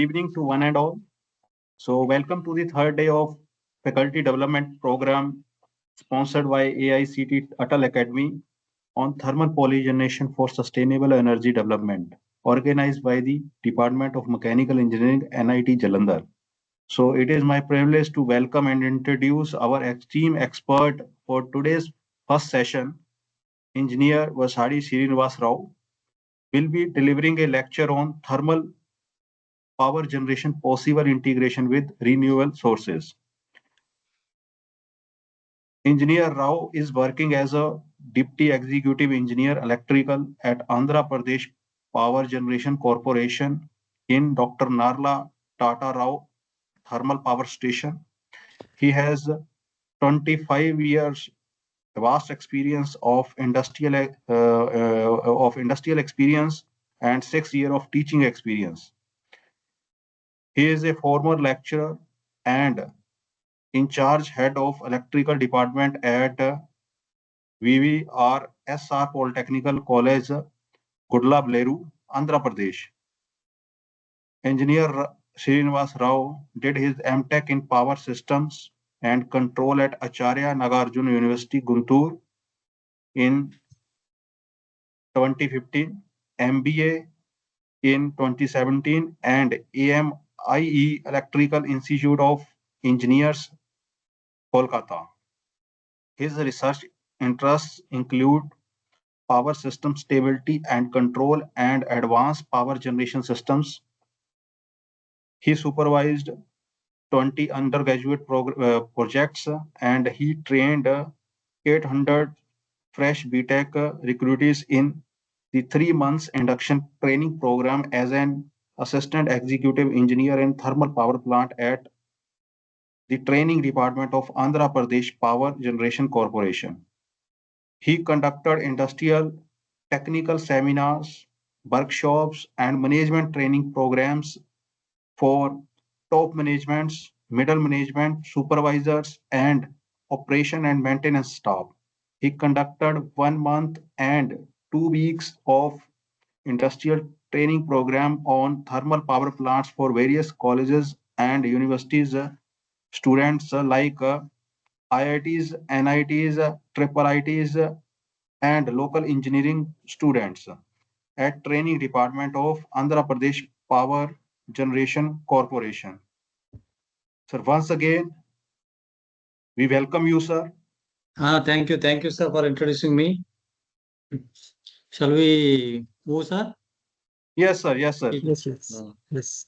evening to one and all. So welcome to the third day of Faculty Development Program sponsored by AICTE-ATAL Academy on Thermal Power Generation for Sustainable Energy Development, organized by the Department of Mechanical Engineering, NIT Jalandhar. So it is my privilege to welcome and introduce our esteemed expert for today's first session, Engineer Vasadi Srinivas Rao, will be delivering a lecture on thermal power generation possible integration with renewable sources. Engineer Rao is working as a Deputy Executive Engineer Electrical at Andhra Pradesh Power Generation Corporation in Dr. Narla Tata Rao Thermal Power Station. He has 25 years vast experience of industrial experience and 6 years of teaching experience. He is a former lecturer and in charge head of electrical department at VVRSR Polytechnical College, Gudla Bleru, Andhra Pradesh. Engineer Srinivas Rao did his MTech in Power Systems and Control at Acharya Nagarjuna University, Guntur in 2015, MBA in 2017, and AMIE Electrical Institute of Engineers, Kolkata. His research interests include power system stability and control and advanced power generation systems. He supervised 20 undergraduate projects and he trained 800 fresh BTech recruitees in the 3 months induction training program as an assistant executive engineer in thermal power plant at the training department of Andhra Pradesh Power Generation Corporation. He conducted industrial technical seminars, workshops, and management training programs for top managements, middle management, supervisors, and operation and maintenance staff. He conducted 1 month and 2 weeks of industrial training program on thermal power plants for various colleges and universities, students like IITs, NITs, IIITs, and local engineering students at training department of Andhra Pradesh Power Generation Corporation. Sir, once again, we welcome you, sir. Thank you, sir, for introducing me. Shall we move, sir? Yes, sir. Yes, sir. Yes.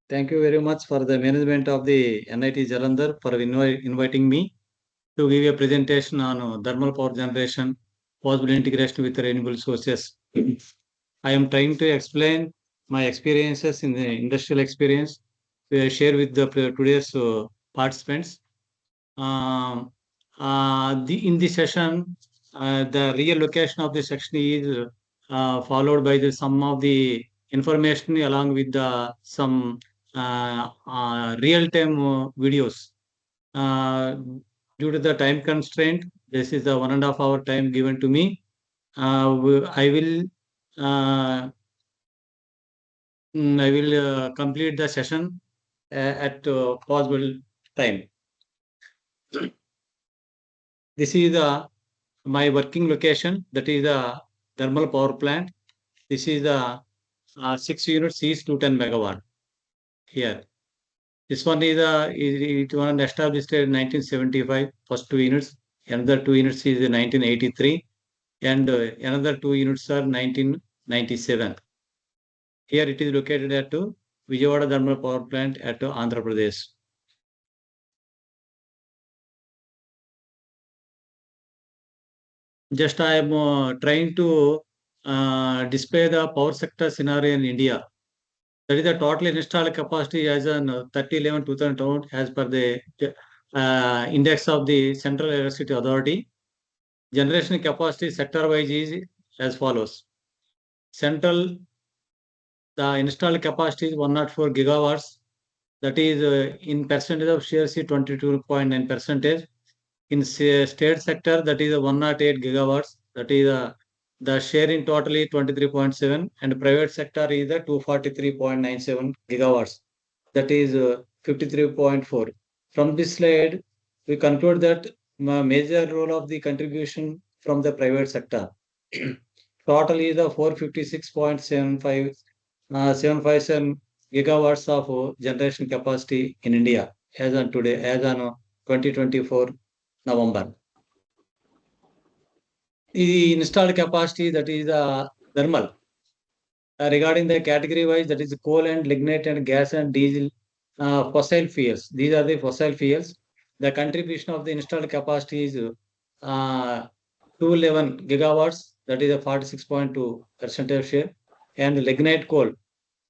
Thank you very much for the management of the NIT Jalandhar for inviting me to give a presentation on thermal power generation, possible integration with renewable sources. I am trying to explain my experiences in the industrial experience to share with the today's participants. In this session, the real location of the section is followed by the some of the information along with the some real-time videos. Due to the time constraint, this is the 1.5 hour time given to me. I will complete the session at possible time. This is my working location. That is the thermal power plant. This is the 6 units is 210 megawatt here. This one is it was established in 1975. First 2 units. Another 2 units is in 1983, and another 2 units are 1997. Here it is located at Vijayawada thermal power plant at Andhra Pradesh. Just I am trying to display the power sector scenario in India. That is the total installed capacity as on 30/11/2000 as per the index of the Central Electricity Authority. Generation capacity sector-wise is as follows. Central, the installed capacity is 104 gigawatts. That is in percentage of share C 22.9%. In state sector, that is 108 gigawatts. That is the share in total is 23.7, and private sector is the 243.97 gigawatts. that is 53.4. From this slide, we conclude that major role of the contribution from the private sector. Total is the 456.75 757 gigawatts of generation capacity in India as on today, as on 2024 November. The installed capacity, that is thermal. Regarding the category wise, that is coal and lignite and gas and diesel, fossil fuels. These are the fossil fuels. The contribution of the installed capacity is 211 gigawatts, that is a 46.2% share, and lignite coal,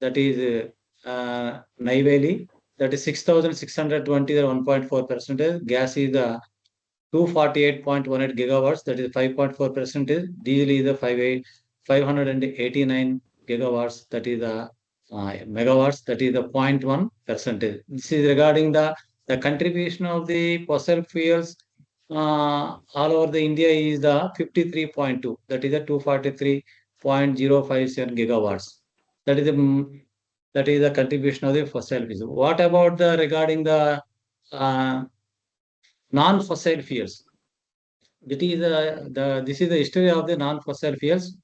that is Neyveli, that is 6,620, 1.4%. Gas is 248.18 gigawatts, that is 5.4%. Diesel is the 589 gigawatts, that is the megawatts, that is the 0.1%. This is regarding the contribution of the fossil fuels all over the India is the 53.2, that is the 243.057 gigawatts. That is the contribution of the fossil fuels. What about the regarding the non-fossil fuels? This is the history of the non-fossil fuels.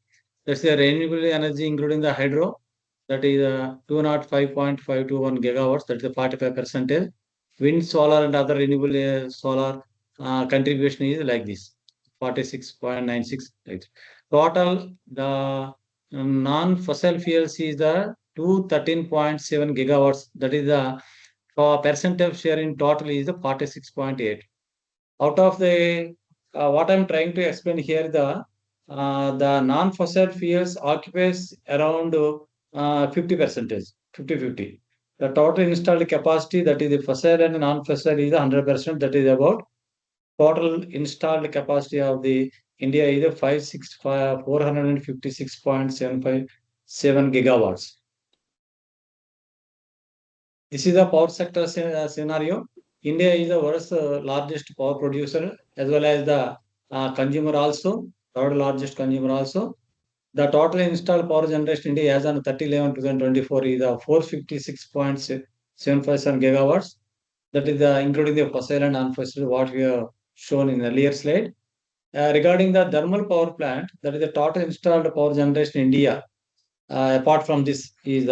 That's the renewable energy, including the hydro. That is 205.521 gigawatts. That is the 45%. Wind, solar, and other renewable solar contribution is like this, 46.96. Right. Total, the non-fossil fuels is the 213.7 gigawatts. That is the percentage share in total is the 46.8. Out of the what I'm trying to explain here, the non-fossil fuels occupies around 50 percentage, 50-50. The total installed capacity, that is the fossil and non-fossil, is 100%. That is about total installed capacity of the India is 456.757 gigawatts. This is the power sector scenario. India is the world's largest power producer as well as the consumer also, third largest consumer also. The total installed power generation in India as on 30/11/2024 is 456.757 gigawatts. That is including the fossil and non-fossil, what we have shown in the earlier slide. Regarding the thermal power plant, that is the total installed power generation in India, apart from this, is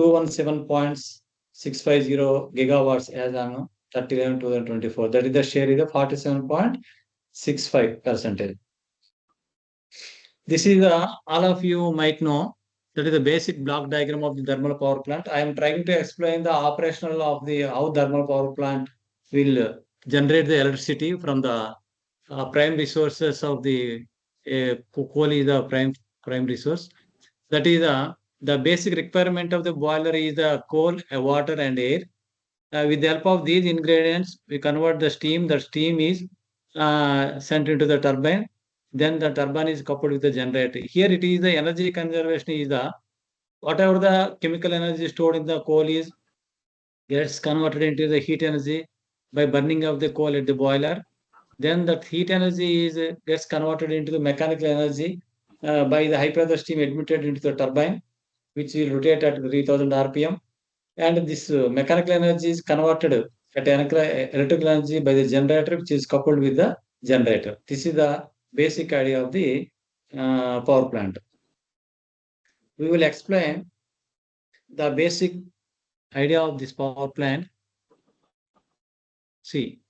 217.650 gigawatts as on 30/11/2024. That is the share is 47.65%. This is all of you might know. That is the basic block diagram of the thermal power plant. I am trying to explain the operational of the how thermal power plant will generate the electricity from the prime resources of the coal is the prime resource. That is the basic requirement of the boiler is the coal, water, and air. With the help of these ingredients, we convert the steam. The steam is sent into the turbine. Then the turbine is coupled with the generator. Here it is the energy conservation is the whatever the chemical energy stored in the coal is gets converted into the heat energy by burning of the coal at the boiler. Then that heat energy is gets converted into the mechanical energy by the high pressure steam admitted into the turbine, which will rotate at 3000 RPM. And this mechanical energy is converted at electrical energy by the generator, which is coupled with the generator. This is the basic idea of the power plant. We will explain the basic idea of this power plant. See,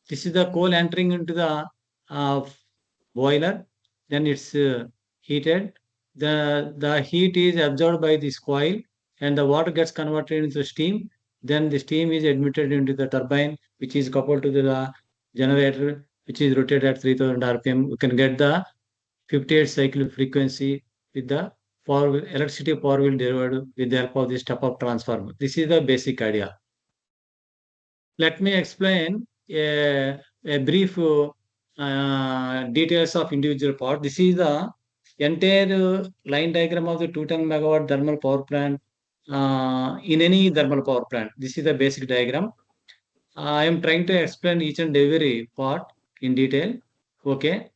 this is the coal entering into the boiler. Then it's heated. The heat is absorbed by this coil, and the water gets converted into steam. Then the steam is admitted into the turbine, which is coupled to the generator, which is rotated at 3000 RPM. You can get the 58 cycle frequency with the electricity power will delivered with the help of this step-up transformer. This is the basic idea. Let me explain a brief details of individual part. This is the entire line diagram of the 210 megawatt thermal power plant in any thermal power plant. This is the basic diagram. I am trying to explain each and every part in detail. Okay.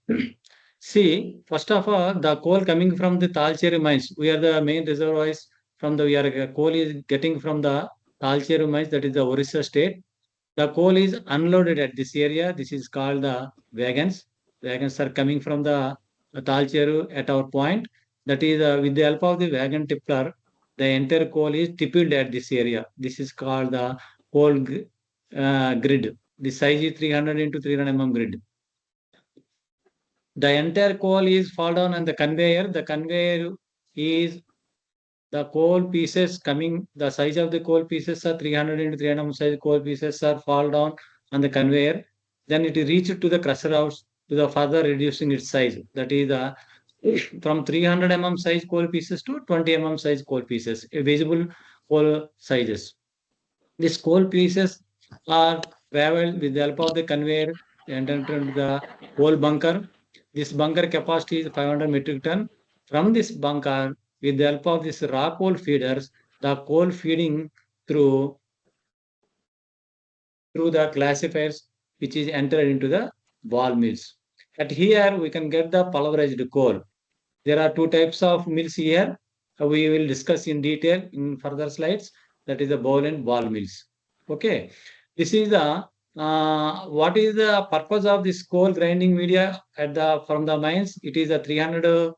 See, first of all, the coal coming from the Talcheri mines. We are the main reservoirs from the coal is getting from the Talcheru mines, that is the Orissa state. The coal is unloaded at this area. This is called the wagons. Wagons are coming from the Talcheru at our point. That is, with the help of the wagon tipper, the entire coal is tipped at this area. This is called the grid. The size is 300 into 300 grid. The entire coal is fall down on the conveyor. The conveyor is the coal pieces coming, the size of the coal pieces are 300 into 300 size coal pieces are fall down on the conveyor. Then it is reached to the crusher house to the further reducing its size. That is the from 300 size coal pieces to 20 size coal pieces, visible coal sizes. These coal pieces are traveled with the help of the conveyor and enter into the coal bunker. This bunker capacity is 500 metric ton. From this bunker, with the help of these raw coal feeders, the coal feeding through the classifiers, which is entered into the ball mills. At here, we can get the pulverized coal. There are two types of mills here. We will discuss in detail in further slides. That is the bowl and ball mills. Okay. This is the what is the purpose of this coal grinding media at the from the mines? It is a 300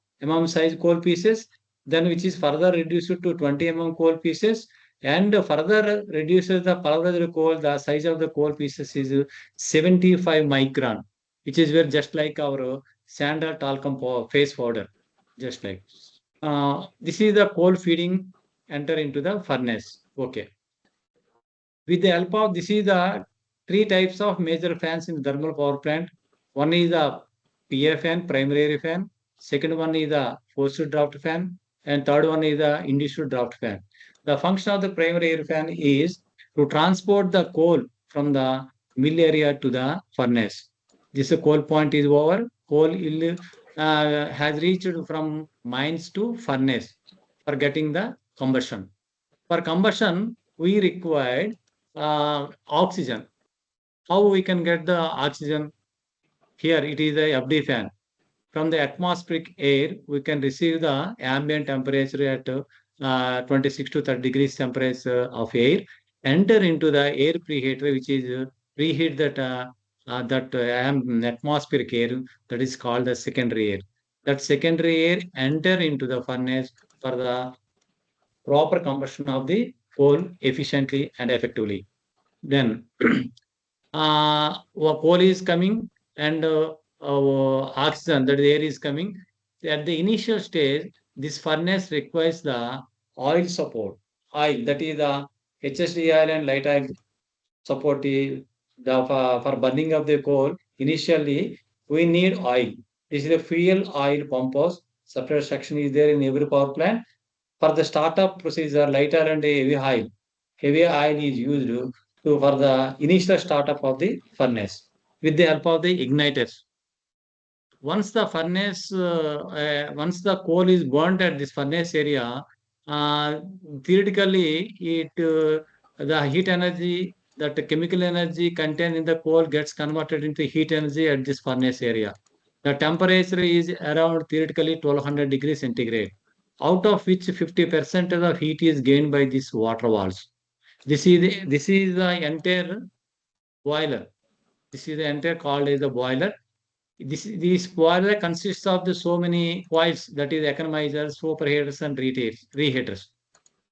size coal pieces, then which is further reduced to 20 coal pieces, and further reduces the pulverized coal. The size of the coal pieces is 75 micron, which is where just like our sand talcum face powder, just like this is the coal feeding enter into the furnace. Okay. With the help of this is the three types of major fans in the thermal power plant. One is the PA fan, primary area fan. Second one is the forced draft fan, and third one is the induced draft fan. The function of the primary air fan is to transport the coal from the mill area to the furnace. This coal point is over. Coal has reached from mines to furnace for getting the combustion. For combustion, we require oxygen. How we can get the oxygen? Here it is a FD fan. From the atmospheric air, we can receive the ambient temperature at 26 to 30 degrees temperature of air, enter into the air preheater, which is preheat that atmospheric air, that is called the secondary air. That secondary air enter into the furnace for the proper combustion of the coal efficiently and effectively. Then coal is coming and oxygen, that the air is coming. At the initial stage, this furnace requires the oil support. Oil, that is the HSD oil and light oil support for burning of the coal. Initially, we need oil. This is the fuel oil pumps. Separate section is there in every power plant. For the startup procedure, light oil and heavy oil. Heavy oil is used for the initial startup of the furnace with the help of the igniters. Once the furnace, once the coal is burnt at this furnace area, theoretically, the heat energy, that chemical energy contained in the coal gets converted into heat energy at this furnace area. The temperature is around theoretically 1200 degrees centigrade, out of which 50% of heat is gained by these water walls. This is the entire boiler. This is the entire called as the boiler. This boiler consists of the so many coils, that is economizers, superheaters, and reheaters.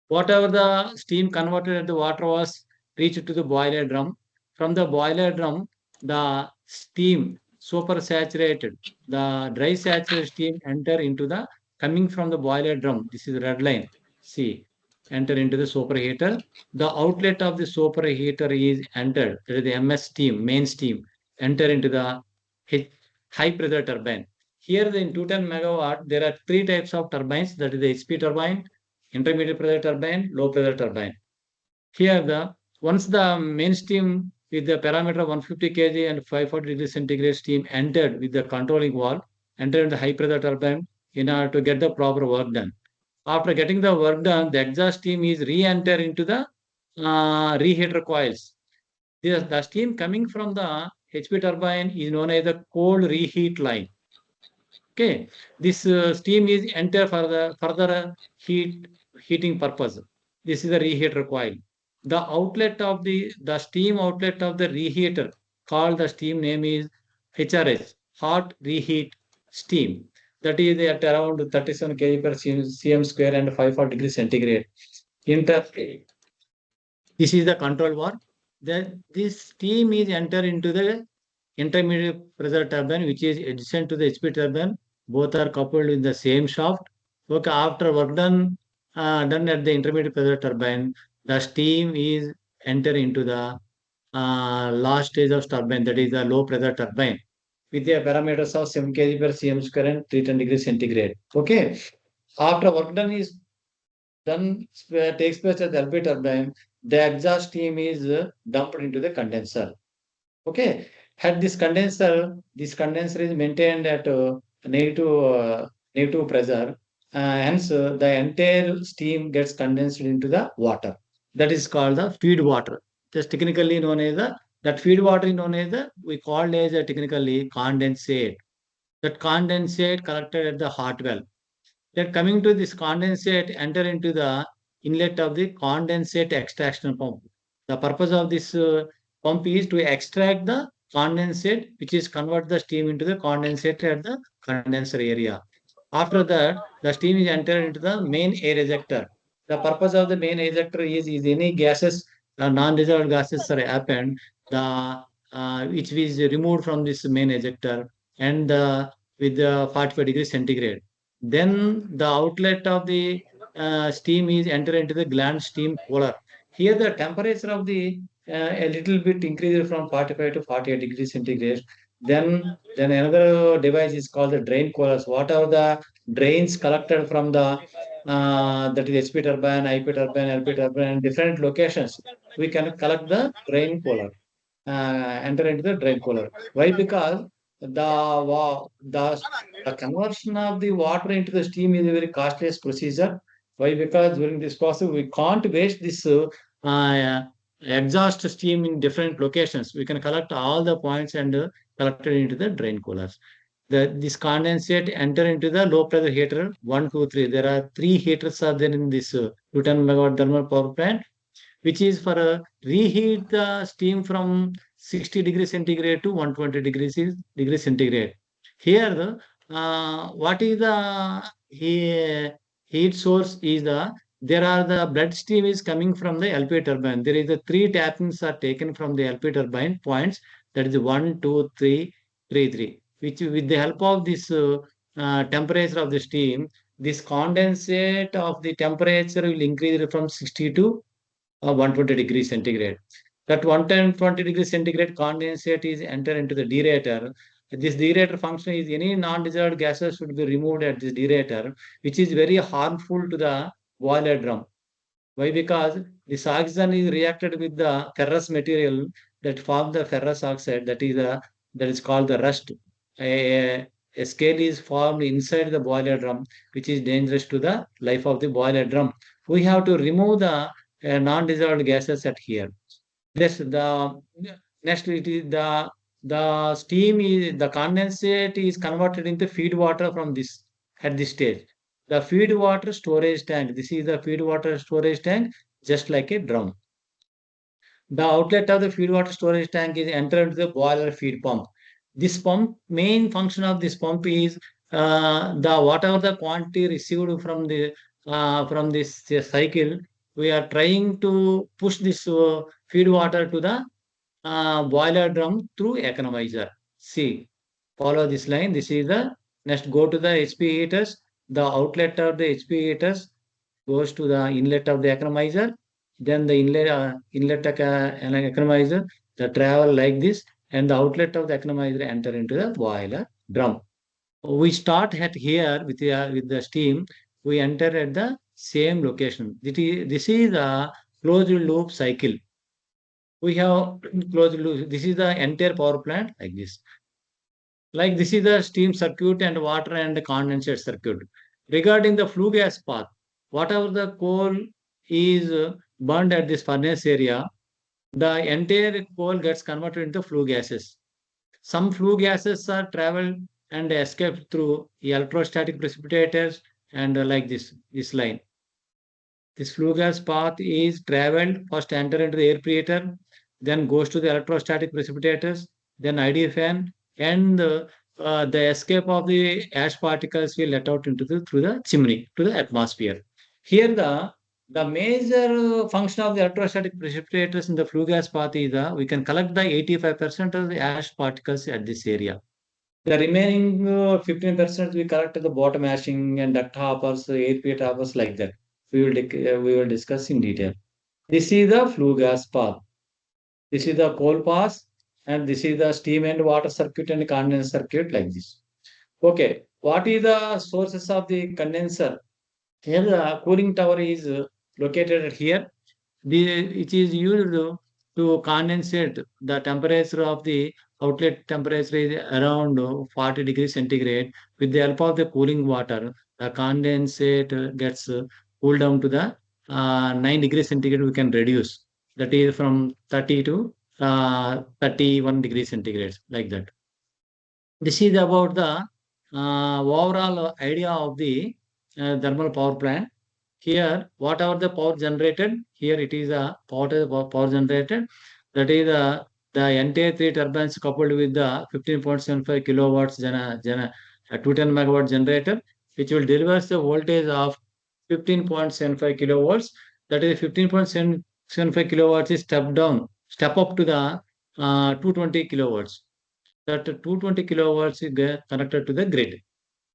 Whatever the steam converted at the water was reached to the boiler drum. From the boiler drum, the steam super saturated, the dry saturated steam enter into the coming from the boiler drum. This is the red line. See, enter into the superheater. The outlet of the superheater is entered. That is the MS steam, main steam, enter into the high pressure turbine. Here in 210 megawatt, there are three types of turbines. That is the HP turbine, intermediate pressure turbine, low pressure turbine. Here once the main steam with the parameter 150 kg and 540 degrees centigrade steam entered with the controlling valve, entered the high pressure turbine in order to get the proper work done. After getting the work done, the exhaust steam is re-enter into the reheater coils. The steam coming from the HP turbine is known as the cold reheat line. Okay, this steam is enter for the further heating purpose. This is the reheater coil. The outlet of the steam outlet of the reheater, called the steam name is HRS, hot reheat steam. That is at around 37 kg per cm square and 540 degrees centigrade. Inter This is the control valve. This steam is enter into the intermediate pressure turbine, which is adjacent to the HP turbine. Both are coupled in the same shaft. Okay, after work done at the intermediate pressure turbine, the steam is enter into the last stage of turbine, that is the low pressure turbine, with the parameters of 7 kg per cm square and 310 degrees centigrade. Okay, after work done is done takes place at the LP turbine, the exhaust steam is dumped into the condenser. Okay. At this condenser is maintained at negative pressure. Hence, the entire steam gets condensed into the water. That is called the feed water. Just technically known as that feed water is known as we called as technically condensate. That condensate collected at the hot well. Then coming to this condensate, enter into the inlet of the condensate extraction pump. The purpose of this pump is to extract the condensate, which is convert the steam into the condensate at the condenser area. After that, the steam is entered into the main air ejector. The purpose of the main ejector is any gases, non-dissolved gases are happened, the which is removed from this main ejector and with the 45 degrees centigrade. Then the outlet of the steam is enter into the gland steam cooler. Here the temperature of the a little bit increases from 45 to 48 degrees centigrade. Then another device is called the drain coolers. What are the drains collected from the that is HP turbine, IP turbine, LP turbine, different locations? We can collect the drain cooler, enter into the drain cooler. Why? Because the conversion of the water into the steam is a very costly procedure. Why? Because during this process we can't waste this uh, exhaust steam in different locations. We can collect all the points and collect it into the drain coolers. This condensate enter into the low pressure heater 1, 2, 3. There are three heaters are there in this 210 megawatt thermal power plant, which is for reheat the steam from 60 degrees centigrade to 120 degrees centigrade. Here, what is the heat source is there are the blood stream is coming from the LP turbine. There is the three tappings are taken from the LP turbine points. That is 1, 2, 3, 3, 3. Which with the help of this temperature of the steam, this condensate of the temperature will increase from 60 to 120 degrees centigrade. That 120 degrees centigrade condensate is entered into the deaerator. This deaerator function is any non-dissolved gases should be removed at this deaerator, which is very harmful to the boiler drum. Why? Because this oxygen is reacted with the ferrous material that form the ferrous oxide. That is called the rust. A scale is formed inside the boiler drum, which is dangerous to the life of the boiler drum. We have to remove the non-dissolved gases at here. This the next it is the steam is the condensate is converted into feed water from this at this stage. The feed water storage tank. This is the feed water storage tank, just like a drum. The outlet of the feed water storage tank is entered into the boiler feed pump. This pump main function of this pump is the whatever the quantity received from this cycle, we are trying to push this feed water to the boiler drum through economizer. See, follow this line. This is the next. Go to the HP heaters. The outlet of the HP heaters goes to the inlet of the economizer. Then the inlet economizer, the travel like this, and the outlet of the economizer enter into the boiler drum. We start at here with the steam. We enter at the same location. This is a closed loop cycle. We have closed loop. This is the entire power plant like this. Like this is the steam circuit and water and condensate circuit. Regarding the flue gas path, whatever the coal is burned at this furnace area, the entire coal gets converted into flue gases. Some flue gases are traveled and escaped through electrostatic precipitators and like this line. This flue gas path is traveled, first enter into the air preheater, then goes to the electrostatic precipitators, then ID fan, and the escape of the ash particles will let out into the through the chimney to the atmosphere. Here the major function of the electrostatic precipitators in the flue gas path is we can collect the 85% of the ash particles at this area. The remaining 15% we collect at the bottom ashing and duct hoppers, air pit hoppers like that. We will discuss in detail. This is the flue gas path. This is the coal pass, and this is the steam and water circuit and condenser circuit like this. Okay, what is the sources of the condenser? Here the cooling tower is located here. It is used to condensate the temperature of the outlet temperature is around 40 degrees centigrade. With the help of the cooling water, the condensate gets cooled down to the 9 degrees centigrade. We can reduce that is from 30 to 31 degrees centigrade like that. This is about the overall idea of the thermal power plant. Here, whatever the power generated, here it is a power generated. That is the entire three turbines coupled with the 15.75 kilowatts 210 megawatt generator, which will deliver the voltage of 15.75 kilowatts. That is 15.75 kilowatts is step up to the 220 kilowatts. That 220 kilowatts is connected to the grid.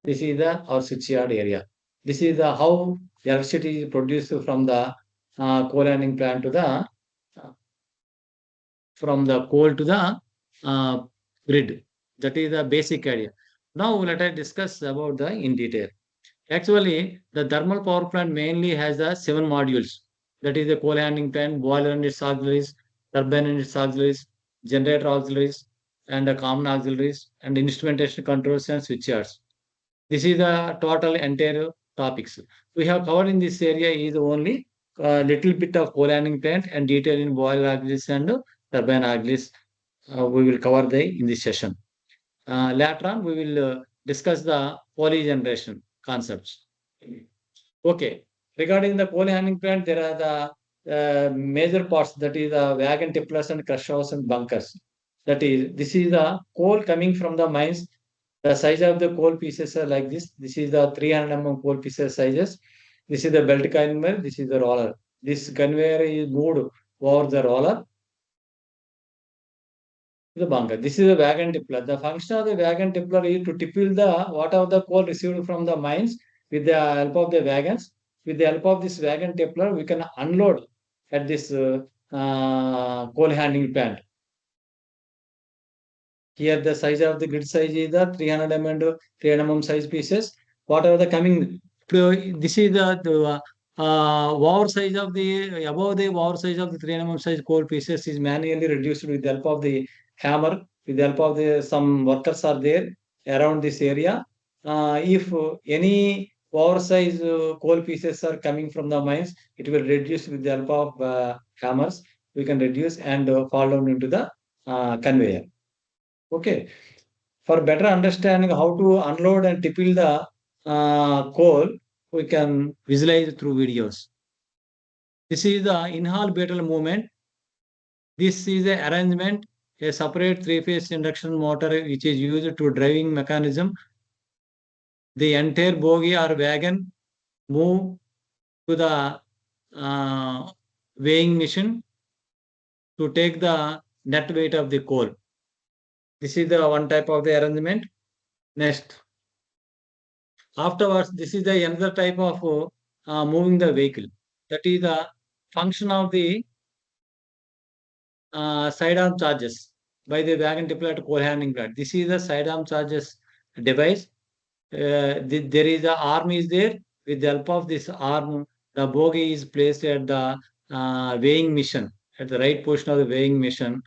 This is the our switchyard area. This is the how electricity is produced from the coal mining plant to the from the coal to the uh, grid. That is the basic idea. Now let us discuss about the in detail. Actually, the thermal power plant mainly has the 7 modules. That is the coal handling plant, boiler and its auxiliaries, turbine and its auxiliaries, generator auxiliaries, and the common auxiliaries, and instrumentation controls and switchyards. This is the total entire topics. We have covered in this area is only a little bit of coal handling plant and detail in boiler auxiliaries and turbine auxiliaries. We will cover in this session. Later on, we will discuss the poly generation concepts. Okay. Regarding the coal handling plant, there are the major parts, that is the wagon tipplers and crush house and bunkers. This is the coal coming from the mines. The size of the coal pieces are like this. This is the 300 coal pieces sizes. This is the belt conveyor. This is the roller. This conveyor is moved over the roller to the bunker. This is the wagon tippler. The function of the wagon tippler is to tipple the whatever the coal received from the mines with the help of the wagons. With the help of this wagon tippler, we can unload at this coal handling plant. Here the size of the grid size is the 300 mm and 300 mm size pieces. Whatever the coming, this is the over size of the above the over size of the 300 mm size coal pieces is manually reduced with the help of the hammer. With the help of the some workers are there around this area. If any oversize coal pieces are coming from the mines, it will reduce with the help of hammers. We can reduce and fall down into the conveyor. Okay. For better understanding how to unload and tipple the coal, we can visualize through videos. This is the in-hall battle movement. This is the arrangement, a separate three-phase induction motor which is used to driving mechanism. The entire bogie or wagon move to the weighing machine to take the net weight of the coal. This is the one type of the arrangement. Next. Afterwards, this is the another type of moving the vehicle. That is the function of the side arm charges by the wagon tipper at coal handling plant. This is the side arm charges device. There is the arm is there. With the help of this arm, the bogie is placed at the weighing machine, at the right portion of the weighing machine,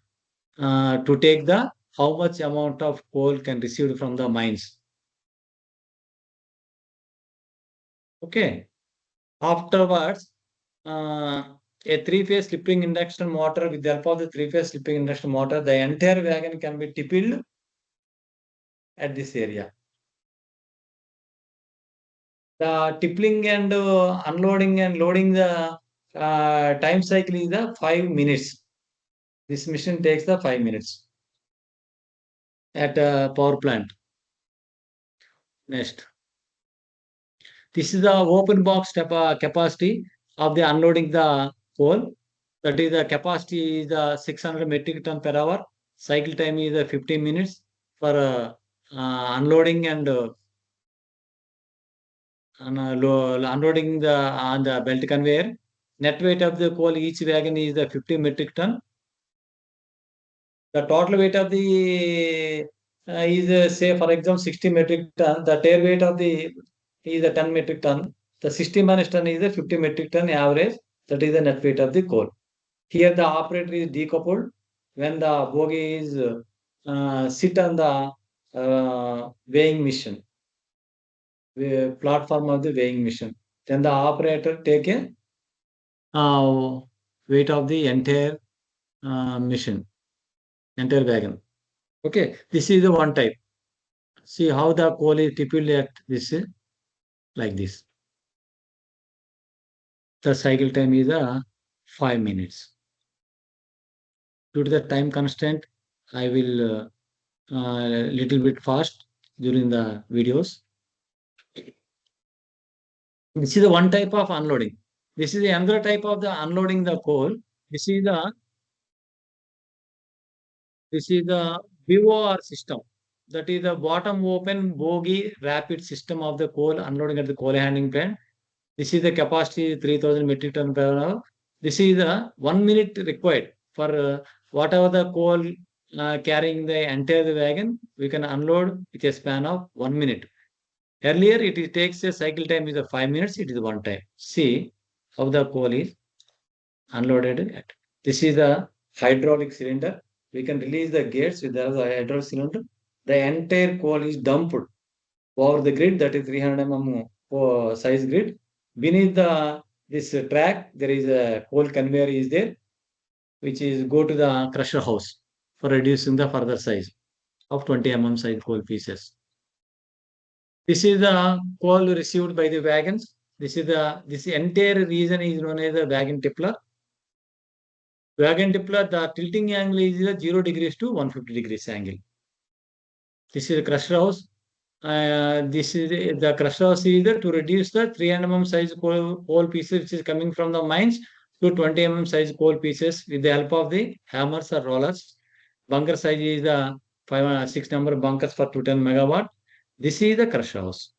to take the how much amount of coal can receive from the mines. Okay. Afterwards, a three-phase slipping induction motor, with the help of the three-phase slipping induction motor, the entire wagon can be tippled at this area. The tippling and unloading and loading the time cycle is the 5 minutes. This machine takes the 5 minutes at a power plant. Next, this is the open box capacity of the unloading the coal. That is the capacity is the 600 metric ton per hour. Cycle time is 15 minutes for unloading and unloading the on the belt conveyor. Net weight of the coal each wagon is the 50 metric ton. The total weight of the is say for example 60 metric ton. The tear weight of the is a 10 metric ton. The 60 minus ton is a 50 metric ton average. That is the net weight of the coal. Here the operator is decoupled when the bogie is sit on the weighing machine, the platform of the weighing machine. Then the operator take a weight of the entire machine, entire wagon. Okay, this is the one type. See how the coal is typically at this like this. The cycle time is 5 minutes. Due to the time constraint, I will little bit fast during the videos. This is the one type of unloading. This is the another type of the unloading the coal. This is the BOR system. That is the bottom open bogie rapid system of the coal unloading at the coal handling plant. This is the capacity 3000 metric ton per hour. This is the 1 minute required for whatever the coal carrying the entire wagon. We can unload with a span of 1 minute. Earlier, it takes a cycle time is 5 minutes. It is one time. See how the coal is unloaded at. This is the hydraulic cylinder. We can release the gates with the hydraulic cylinder. The entire coal is dumped over the grid, that is 300 mm size grid. Beneath this track, there is a coal conveyor is there, which is go to the crusher house for reducing the further size of 20 mm size coal pieces. This is the coal received by the wagons. This entire region is known as the wagon tippler. Wagon tippler, the tilting angle is 0 degrees to 150 degrees angle. This is the crusher house. This is the crusher house is to reduce the 300 mm size coal pieces which is coming from the mines to 20 mm size coal pieces with the help of the hammers or rollers. Bunker size is the 6 number bunkers for 210 megawatt. This is the crusher house.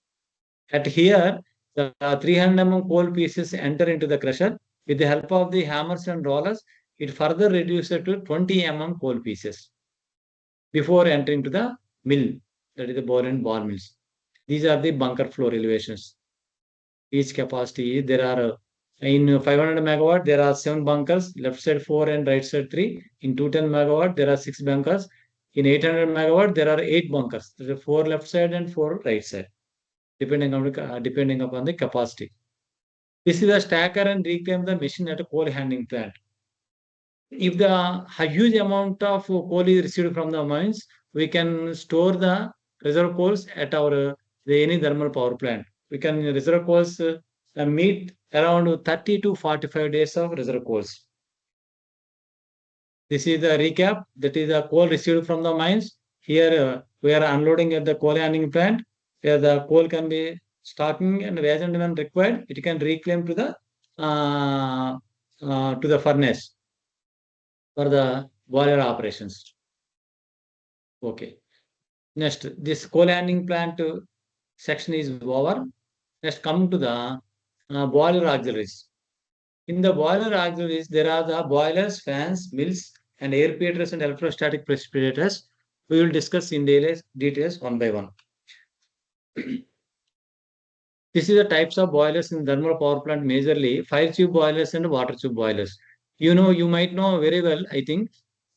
At here, the 300 mm coal pieces enter into the crusher. With the help of the hammers and rollers, it further reduces to 20 mm coal pieces before entering to the mill, that is the ball and bar mills. These are the bunker floor elevations. Each capacity, there are in 500 megawatt, there are 7 bunkers, left side 4 and right side 3. In 210 megawatt, there are 6 bunkers. In 800 megawatt, there are 8 bunkers. There are 4 left side and 4 right side, depending upon the capacity. This is a stacker and reclaim the machine at a coal handling plant. If the huge amount of coal is received from the mines, we can store the reserve coals at our any thermal power plant. We can reserve coals meet around 30 to 45 days of reserve coals. This is the recap. That is the coal received from the mines. Here we are unloading at the coal handling plant, where the coal can be stocking and as and when required, it can reclaim to the furnace for the boiler operations. Okay. Next, this coal handling plant section is over. Next, come to the boiler auxiliaries. In the boiler auxiliaries, there are the boilers, fans, mills, and air peaters and electrostatic precipitators. We will discuss in details one by one. This is the types of boilers in thermal power plant, majorly fire tube boilers and water tube boilers. You might know very well, I think.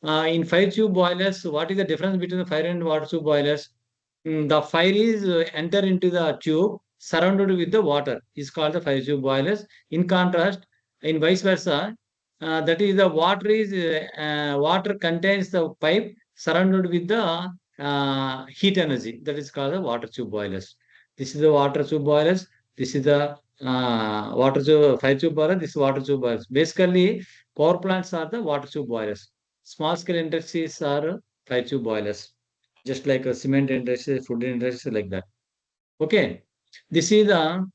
In fire tube boilers, what is the difference between the fire and water tube boilers? The fire is enter into the tube surrounded with the water is called the fire tube boilers. In contrast, in vice versa, that is the water contains the pipe surrounded with the heat energy. That is called the water tube boilers. This is the water tube boilers. This is the water tube, fire tube boiler. This is water tube boilers. Basically, power plants are the water tube boilers. Small scale industries are fire tube boilers, just like a cement industry, food industry, like that. Okay, this is the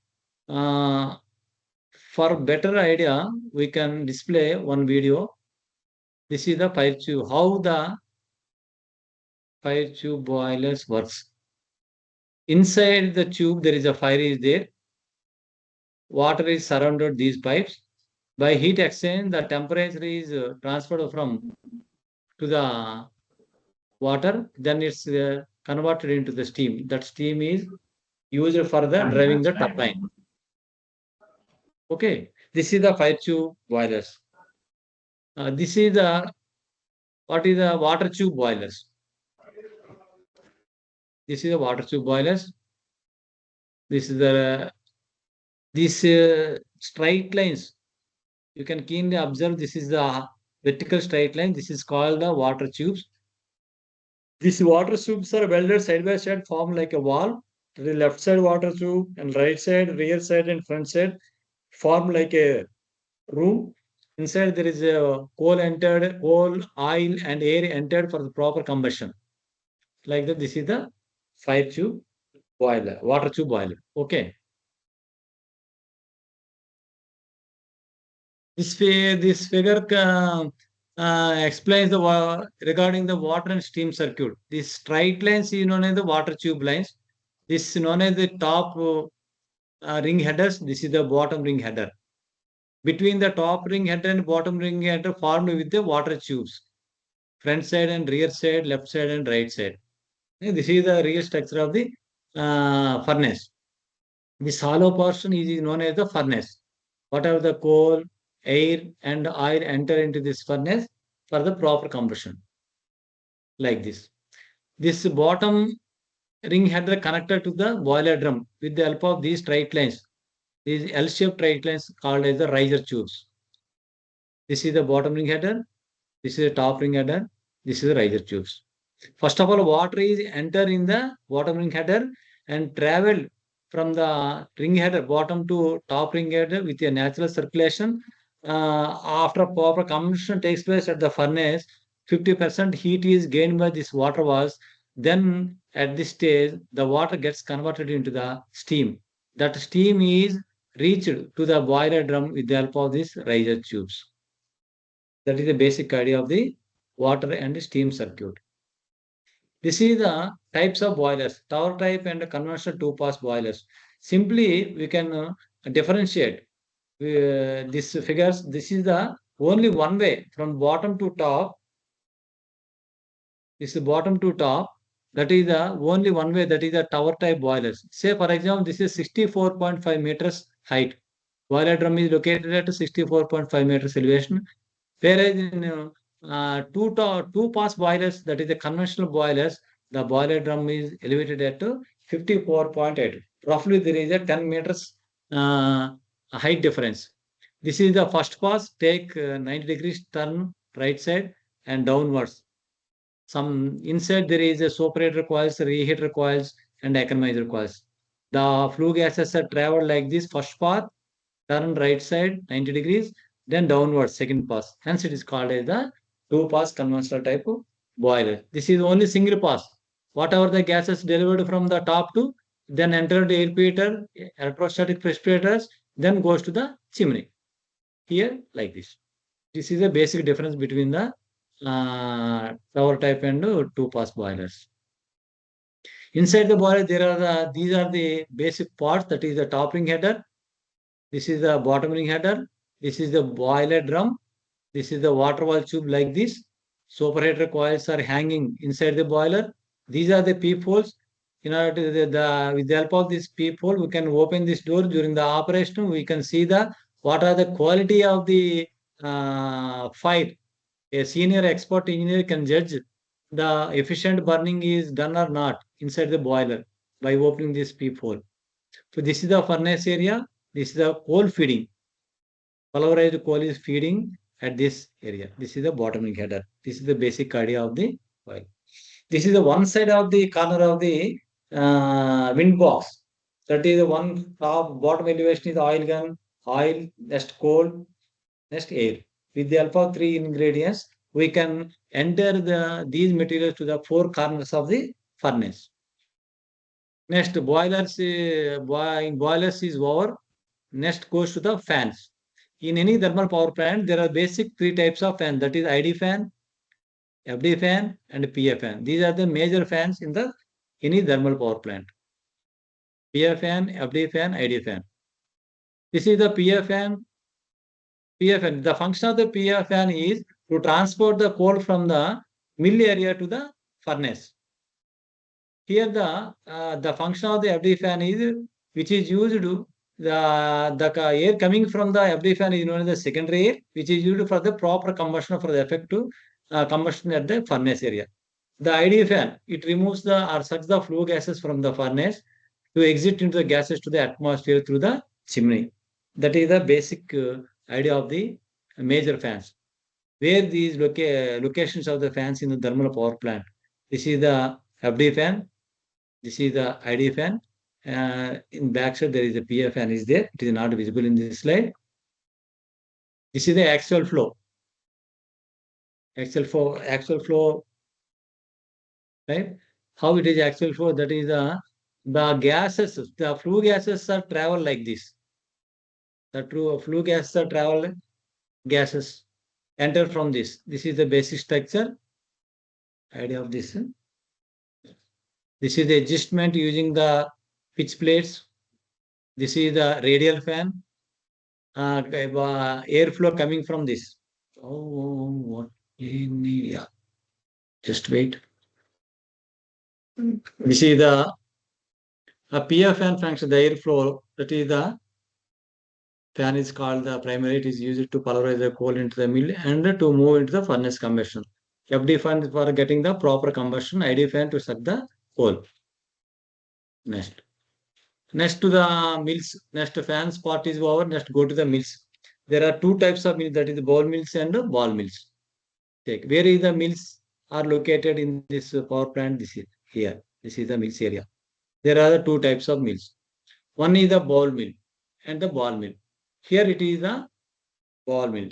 for better idea, we can display one video. This is the fire tube, how the fire tube boilers works. Inside the tube, there is a fire is there. Water is surrounded these pipes. By heat exchange, the temperature is transferred from to the water. Then it's converted into the steam. That steam is used for the driving the turbine. Okay, this is the fire tube boilers. This is the what is the water tube boilers. This is the water tube boilers. This is the these straight lines. You can keenly observe. This is the vertical straight line. This is called the water tubes. These water tubes are welded side by side, form like a wall. The left side water tube and right side, rear side, and front side form like a room. Inside there is a coal entered, coal, oil, and air entered for the proper combustion. Like that, this is the fire tube boiler, water tube boiler. Okay. This figure explains the regarding the water and steam circuit. These straight lines is known as the water tube lines. This is known as the top ring headers. This is the bottom ring header. Between the top ring header and bottom ring header formed with the water tubes. Front side and rear side, left side and right side. This is the real structure of the furnace. This hollow portion is known as the furnace. Whatever the coal, air, and oil enter into this furnace for the proper combustion. Like this. This bottom ring header connected to the boiler drum with the help of these straight lines. These L-shaped straight lines called as the riser tubes. This is the bottom ring header. This is the top ring header. This is the riser tubes. First of all, water is enter in the bottom ring header and travel from the ring header bottom to top ring header with a natural circulation. After proper combustion takes place at the furnace, 50% heat is gained by this water was. Then at this stage, the water gets converted into the steam. That steam is reached to the boiler drum with the help of these riser tubes. That is the basic idea of the water and steam circuit. This is the types of boilers, tower type and conventional two-pass boilers. Simply, we can differentiate these figures. This is the only one way from bottom to top. This is bottom to top. That is the only one way, that is the tower type boilers. Say, for example, this is 64.5 meters height. Boiler drum is located at 64.5 meters elevation. Whereas in two pass boilers, that is the conventional boilers, the boiler drum is elevated at 54.8. Roughly, there is a 10 meters height difference. This is the first pass. Take 90 degrees turn right side and downwards. Some inside there is a separator coils, reheater coils, and economizer coils. The flue gases are traveled like this. First path, turn right side 90 degrees, then downwards second pass. Hence it is called as the two pass conventional type of boiler. This is only single pass. Whatever the gases delivered from the top to, then enter the air filter, electrostatic precipitators, then goes to the chimney. Here like this. This is the basic difference between the tower type and two pass boilers. Inside the boiler, there are these are the basic parts. That is the top ring header. This is the bottom ring header. This is the boiler drum. This is the water valve tube like this. Separator coils are hanging inside the boiler. These are the peepholes. In order to with the help of this peephole, we can open this door during the operation. We can see what are the quality of the fire. A senior expert engineer can judge the efficient burning is done or not inside the boiler by opening this peephole. So this is the furnace area. This is the coal feeding. Pulverized coal is feeding at this area. This is the bottom header. This is the basic idea of the oil. This is the one side of the corner of the wind box. That is the one top bottom elevation is oil gun, oil, next coal, next air. With the help of three ingredients, we can enter these materials to the four corners of the furnace. Next, boilers, in boilers is over. Next goes to the fans. In any thermal power plant, there are basic three types of fan. That is ID fan, FD fan, and PF fan. These are the major fans in the any thermal power plant. PF fan, FD fan, ID fan. This is the PF fan. PF fan. The function of the PF fan is to transport the coal from the mill area to the furnace. Here the function of the FD fan is which is used to the air coming from the FD fan is known as the secondary air, which is used for the proper combustion for the effective combustion at the furnace area. The ID fan, it removes the or sucks the flue gases from the furnace to exit into the gases to the atmosphere through the chimney. That is the basic idea of the major fans. Where these locations of the fans in the thermal power plant. This is the FD fan. This is the ID fan. In backside, there is a PF fan is there. It is not visible in this slide. This is the axial flow. Axial flow, right? How it is axial flow? That is the gases, the flue gases are travel like this. The flue gases are travel gases enter from this. This is the basic structure. Idea of this. This is the adjustment using the pitch plates. This is the radial fan. Airflow coming from this. What? Yeah. Just wait. This is the PF fan function, the airflow. That is the fan is called the primary. It is used to pulverize the coal into the mill and to move into the furnace combustion. FD fan for getting the proper combustion. ID fan to suck the coal. Next to the mills, next fans part is over. Next go to the mills. There are two types of mills, that is the ball mills and ball mills. Where is the mills are located in this power plant? This is here. This is the mills area. There are the two types of mills. One is the ball mill and the ball mill. Here it is the ball mill.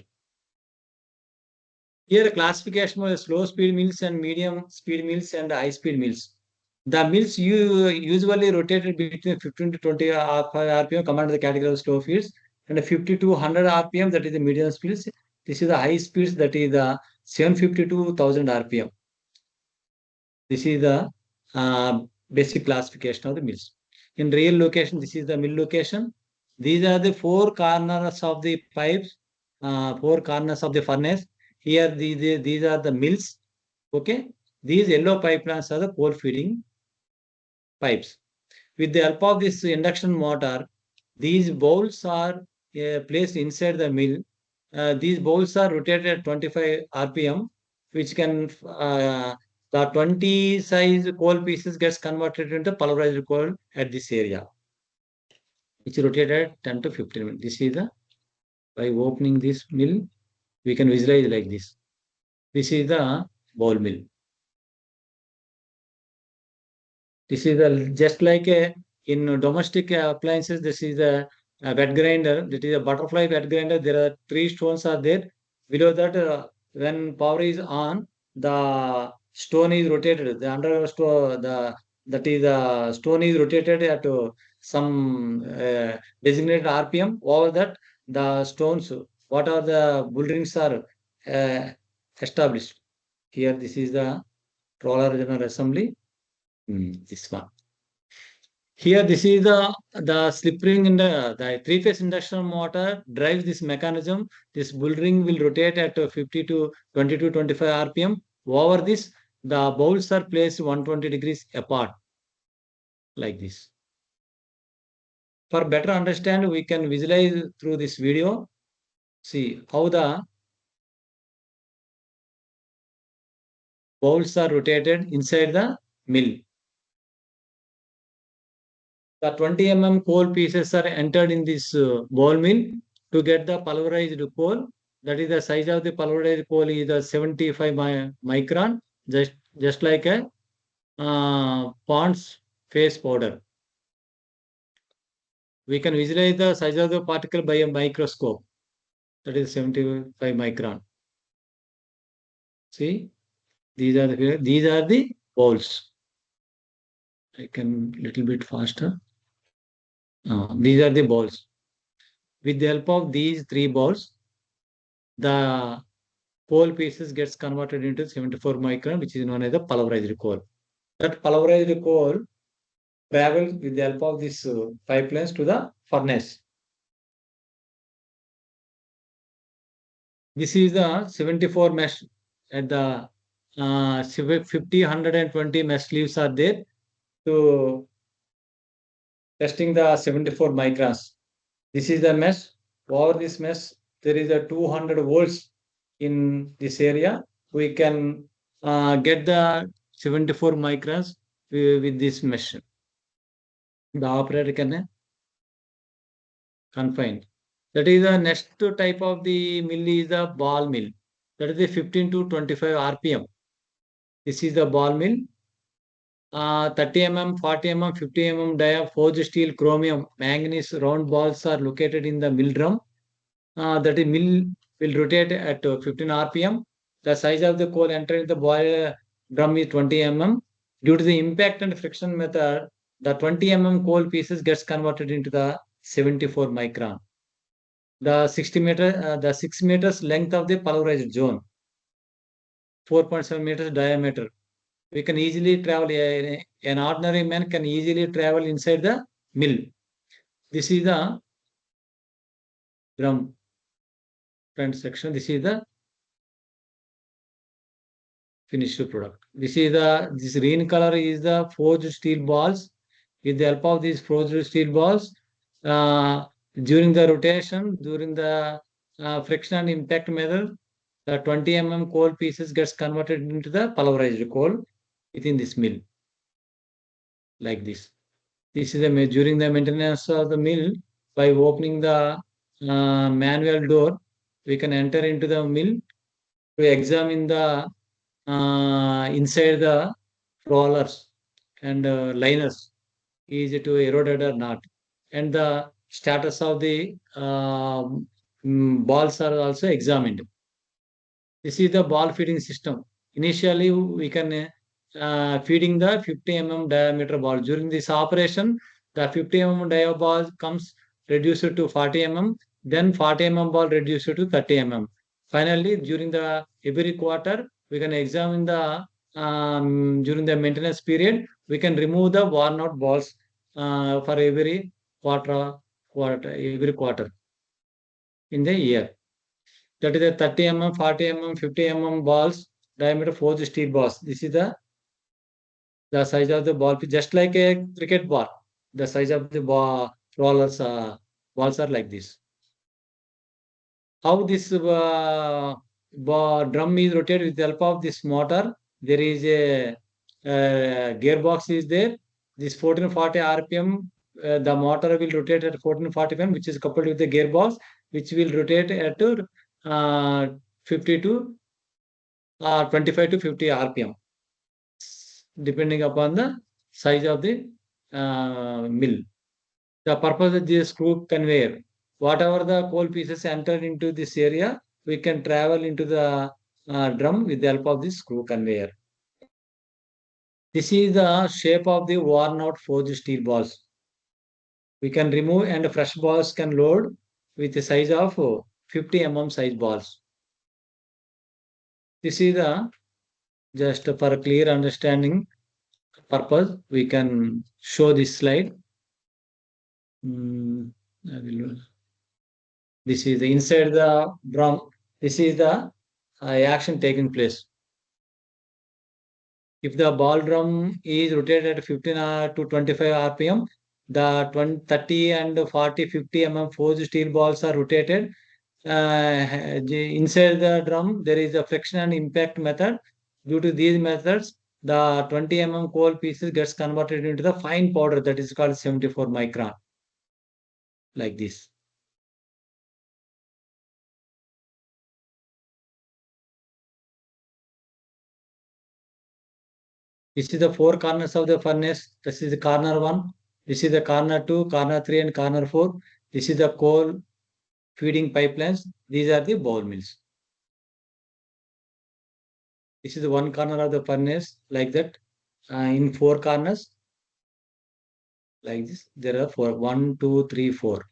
Here classification of slow speed mills and medium speed mills and high speed mills. The mills usually rotated between 15 to 20 RPM, come under the category of slow speeds, and 50 to 100 RPM, that is the medium speeds. This is the high speeds, that is the 750 to 1000 RPM. This is the basic classification of the mills. In real location, this is the mill location. These are the four corners of the pipes, four corners of the furnace. Here, these are the mills. Okay, these yellow pipelines are the coal feeding pipes. With the help of this induction motor, these bowls are placed inside the mill. These bowls are rotated at 25 RPM, which can the 20 size coal pieces gets converted into pulverized coal at this area, which rotated 10 to 15 minutes. This is the, by opening this mill, we can visualize like this. This is the bowl mill. This is just like in domestic appliances, this is a wet grinder. That is a butterfly wet grinder. There are three stones are there. Below that, when power is on, the stone is rotated. The under stone, that is the stone is rotated at some designated RPM. Over that, the stones, what are the bull rings are established. Here, this is the roller general assembly. This one. Here, this is the slip ring in the three-phase induction motor drives this mechanism. This bull ring will rotate at 50 to 20 to 25 RPM. Over this, the bowls are placed 120 degrees apart, like this. For better understand, we can visualize through this video. See how the bowls are rotated inside the mill. The 20 coal pieces are entered in this ball mill to get the pulverized coal. That is the size of the pulverized coal is 75 micron, just like a Pond's face powder. We can visualize the size of the particle by a microscope. That is 75 micron. See, these are the balls. I can little bit faster. These are the balls. With the help of these three balls, the coal pieces gets converted into 74 micron, which is known as the pulverized coal. That pulverized coal travels with the help of these pipelines to the furnace. This is the 74 mesh at the 50, 120 mesh sleeves are there to testing the 74 microns. This is the mesh. Over this mesh, there is a 200 volts in this area. We can get the 74 microns with this mesh. The operator can confine. That is the next type of the mill is the ball mill. That is the 15 to 25 RPM. This is the ball mill. 30 mm, 40 mm, 50 mm dia, forged steel, chromium, manganese round balls are located in the mill drum. That is mill will rotate at 15 RPM. The size of the coal entering the boiler drum is 20 mm. Due to the impact and friction method, the 20 mm coal pieces gets converted into the 74 micron. The 6 meters length of the pulverized zone, 4.7 meters diameter. We can easily travel, an ordinary man can easily travel inside the mill. This is the drum front section. This is the finished product. This green color is the forged steel balls. With the help of these forged steel balls, during the rotation, during the friction and impact method, the 20 mm coal pieces gets converted into the pulverized coal within this mill, like this. This is during the maintenance of the mill. By opening the manual door, we can enter into the mill to examine the inside the rollers and liners, is it eroded or not, and the status of the balls are also examined. This is the ball feeding system. Initially, we can feeding the 50 mm diameter ball. During this operation, the 50 mm diameter ball comes reduced to 40 mm, then 40 mm ball reduced to 30 mm. Finally, during the every quarter, we can examine the during the maintenance period, we can remove the worn out balls for every every quarter in the year. That is the 30 mm, 40 mm, 50 mm balls, diameter forged steel balls. This is the size of the ball, just like a cricket ball. The size of the ball, rollers, balls are like this. How this drum is rotated with the help of this motor. There is a gearbox is there. This 1440 RPM, the motor will rotate at 1440 RPM, which is coupled with the gearbox, which will rotate at 50 to 25 to 50 RPM, depending upon the size of the mill. The purpose of this screw conveyor, whatever the coal pieces enter into this area, we can travel into the drum with the help of this screw conveyor. This is the shape of the worn out forged steel balls. We can remove and fresh balls can load with the size of 50 mm size balls. This is the just for clear understanding purpose, we can show this slide. This is the inside the drum. This is the action taking place. If the ball drum is rotated at 15 to 25 RPM, the 30 and 40, 50 mm forged steel balls are rotated. Inside the drum, there is a friction and impact method. Due to these methods, the 20 mm coal pieces gets converted into the fine powder that is called 74 micron, like this. This is the four corners of the furnace. This is the corner one. This is the corner 2, corner 3, and corner 4. This is the coal feeding pipelines. These are the ball mills. This is the one corner of the furnace, like that. In 4 corners, like this. There are 4. 1, 2, 3, 4.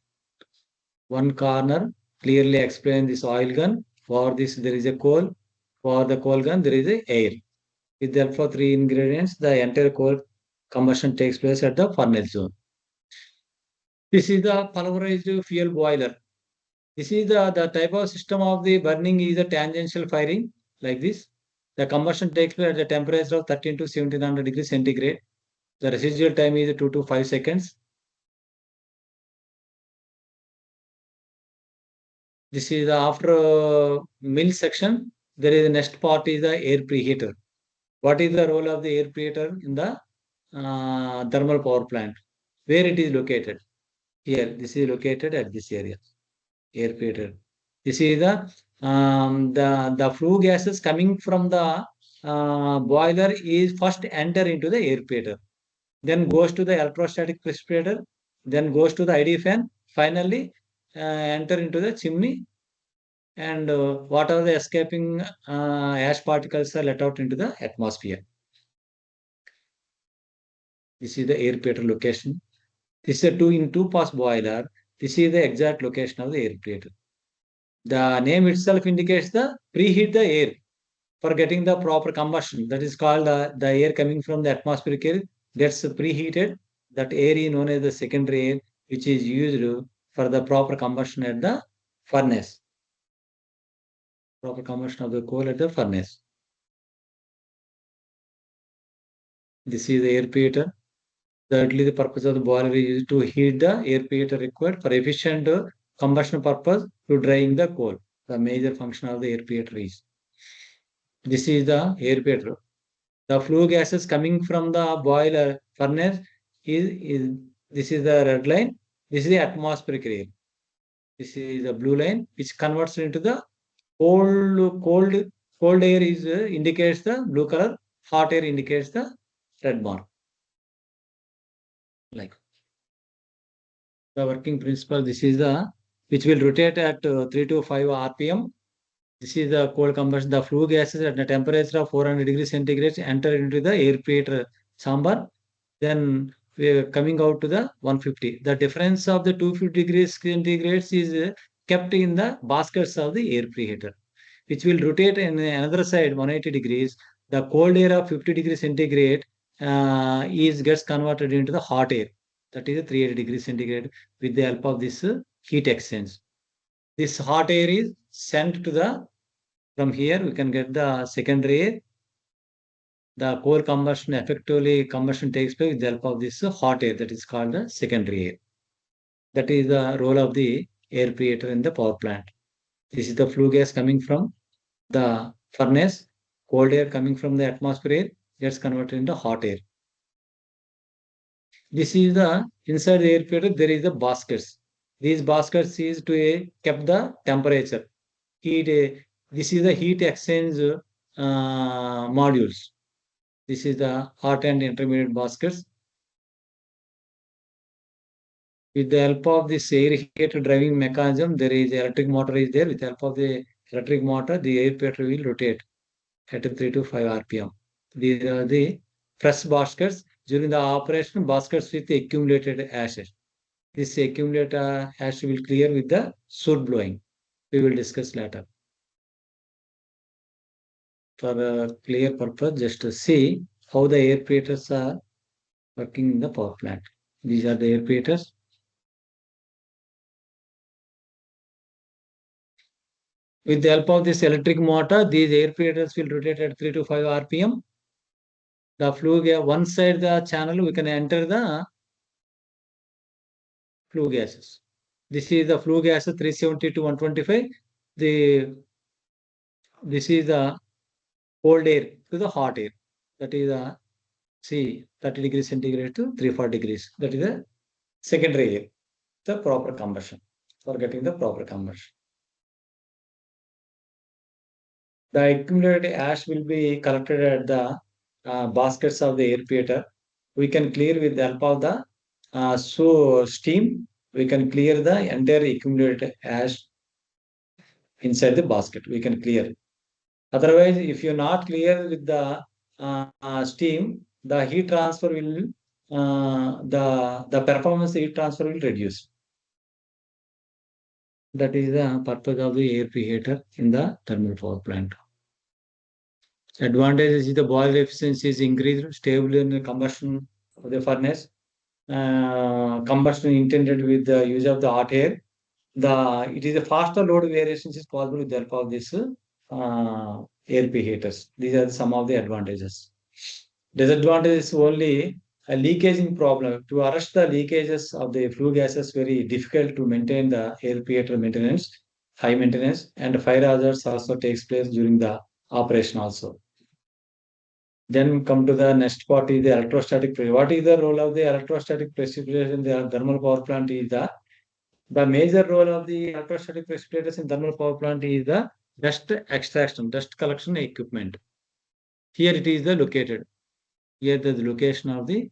One corner clearly explain this oil gun. For this, there is a coal. For the coal gun, there is a air. With the help of 3 ingredients, the entire coal combustion takes place at the furnace zone. This is the pulverized fuel boiler. This is the type of system of the burning is a tangential firing, like this. The combustion takes place at the temperature of 13 to 1700 degrees centigrade. The residual time is 2 to 5 seconds. This is the after mill section. There is the next part is the air preheater. What is the role of the air preheater in the thermal power plant? Where it is located? Here, this is located at this area. Air preheater. This is the flue gases coming from the boiler is first enter into the air preheater, then goes to the electrostatic precipitator, then goes to the ID fan, finally enter into the chimney, and what are the escaping ash particles are let out into the atmosphere. This is the air preheater location. This is a 2 in 2 pass boiler. This is the exact location of the air preheater. The name itself indicates the preheat the air for getting the proper combustion. That is called the air coming from the atmospheric air gets preheated. That air is known as the secondary air, which is used for the proper combustion at the furnace. Proper combustion of the coal at the furnace. This is the air preheater. Thirdly, the purpose of the boiler is used to heat the air preheater required for efficient combustion purpose to drying the coal. The major function of the air preheater is. This is the air preheater. The flue gases coming from the boiler furnace is this is the red line. This is the atmospheric air. This is the blue line, which converts into the cold air is indicates the blue color. Hot air indicates the red mark. Like the working principle. This is the which will rotate at 3 to 5 RPM. This is the cold combustion. The flue gases at the temperature of 400 degrees centigrade enter into the air preheater chamber. Then we are coming out to the 150. The difference of the 250 degrees centigrade is kept in the baskets of the air preheater, which will rotate in another side 180 degrees. The cold air of 50 degrees centigrade is gets converted into the hot air. That is 380 degrees centigrade with the help of this heat exchange. This hot air is sent to the, from here we can get the secondary air. The coal combustion effectively combustion takes place with the help of this hot air that is called the secondary air. That is the role of the air preheater in the power plant. This is the flue gas coming from the furnace, cold air coming from the atmosphere air gets converted into hot air. This is the inside the air preheater there is the baskets. These baskets is to keep the temperature. Heat. This is the heat exchange modules. This is the hot and intermediate baskets. With the help of this air heater driving mechanism, there is electric motor is there. With the help of the electric motor, the air preheater will rotate at 3 to 5 RPM. These are the fresh baskets. During the operation, baskets with accumulated ashes. This accumulated ash will clear with the soot blowing. We will discuss later. For a clear purpose, just to see how the air preheaters are working in the power plant. These are the air preheaters. With the help of this electric motor, these air preheaters will rotate at 3 to 5 RPM. The flue gas, one side the channel, we can enter the flue gases. This is the flue gas 370 to 125. This is the cold air to the hot air. That is the 30 degrees centigrade to 340 degrees. That is the secondary air, the proper combustion, for getting the proper combustion. The accumulated ash will be collected at the baskets of the air preheater. We can clear with the help of the so steam, we can clear the entire accumulated ash inside the basket. We can clear. Otherwise, if you're not clear with the steam, the heat transfer will the performance heat transfer will reduce. That is the purpose of the air preheater in the thermal power plant. Advantages is the boiler efficiency is increased, stable in the combustion of the furnace, combustion intended with the use of the hot air. It is a faster load variations is possible with the help of this air preheaters. These are some of the advantages. Disadvantage is only a leakaging problem. To arrest the leakages of the flue gases, very difficult to maintain the air preheater maintenance, high maintenance, and fire hazards also takes place during the operation also. Then come to the next part is the electrostatic pressure. What is the role of the electrostatic precipitation in the thermal power plant is the major role of the electrostatic precipitators in thermal power plant is the dust extraction, dust collection equipment. Here it is the located. Here the location of the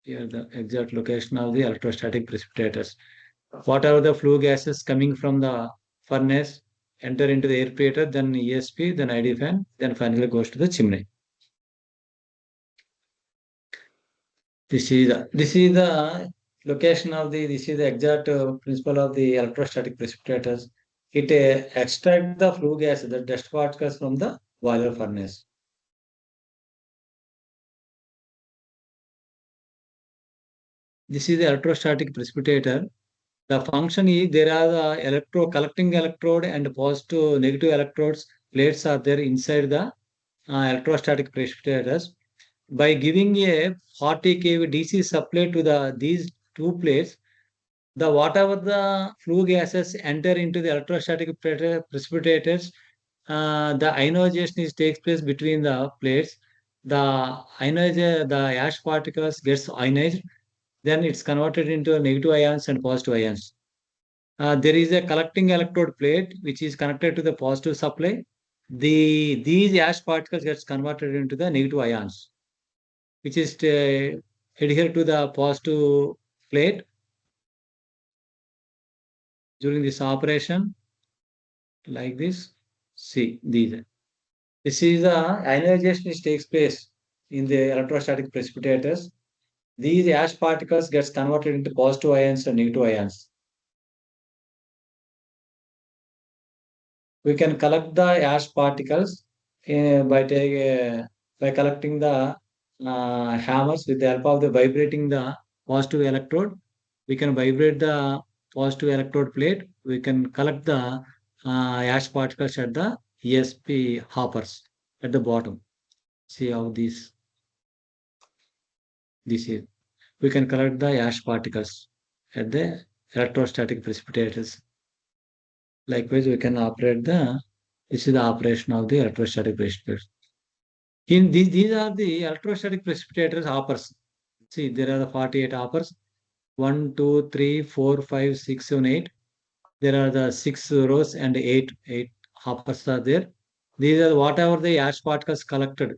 here the exact location of the electrostatic precipitators. Whatever the flue gases coming from the furnace enter into the air preheater, then ESP, then ID fan, then finally goes to the chimney. This is the location of the this is the exact principle of the electrostatic precipitators. It extract the flue gas, the dust particles from the boiler furnace. This is the electrostatic precipitator. The function is there are the collecting electrode and positive negative electrodes plates are there inside the electrostatic precipitators. By giving a 40 kV DC supply to these two plates, the whatever the flue gases enter into the electrostatic precipitators, the ionization takes place between the plates. The ash particles gets ionized, then it's converted into negative ions and positive ions. There is a collecting electrode plate which is connected to the positive supply. These ash particles gets converted into the negative ions, which is adhere to the positive plate during this operation, like this. See these. This is the ionization which takes place in the electrostatic precipitators. These ash particles gets converted into positive ions and negative ions. We can collect the ash particles by collecting the hammers with the help of the vibrating the positive electrode. We can vibrate the positive electrode plate. We can collect the ash particles at the ESP hoppers at the bottom. See how this is. We can collect the ash particles at the electrostatic precipitators. Likewise, we can operate this is the operation of the electrostatic precipitators. In these are the electrostatic precipitators hoppers. See, there are the 48 hoppers. 1, 2, 3, 4, 5, 6, 7, 8. There are the 6 rows and eight hoppers are there. These are whatever the ash particles collected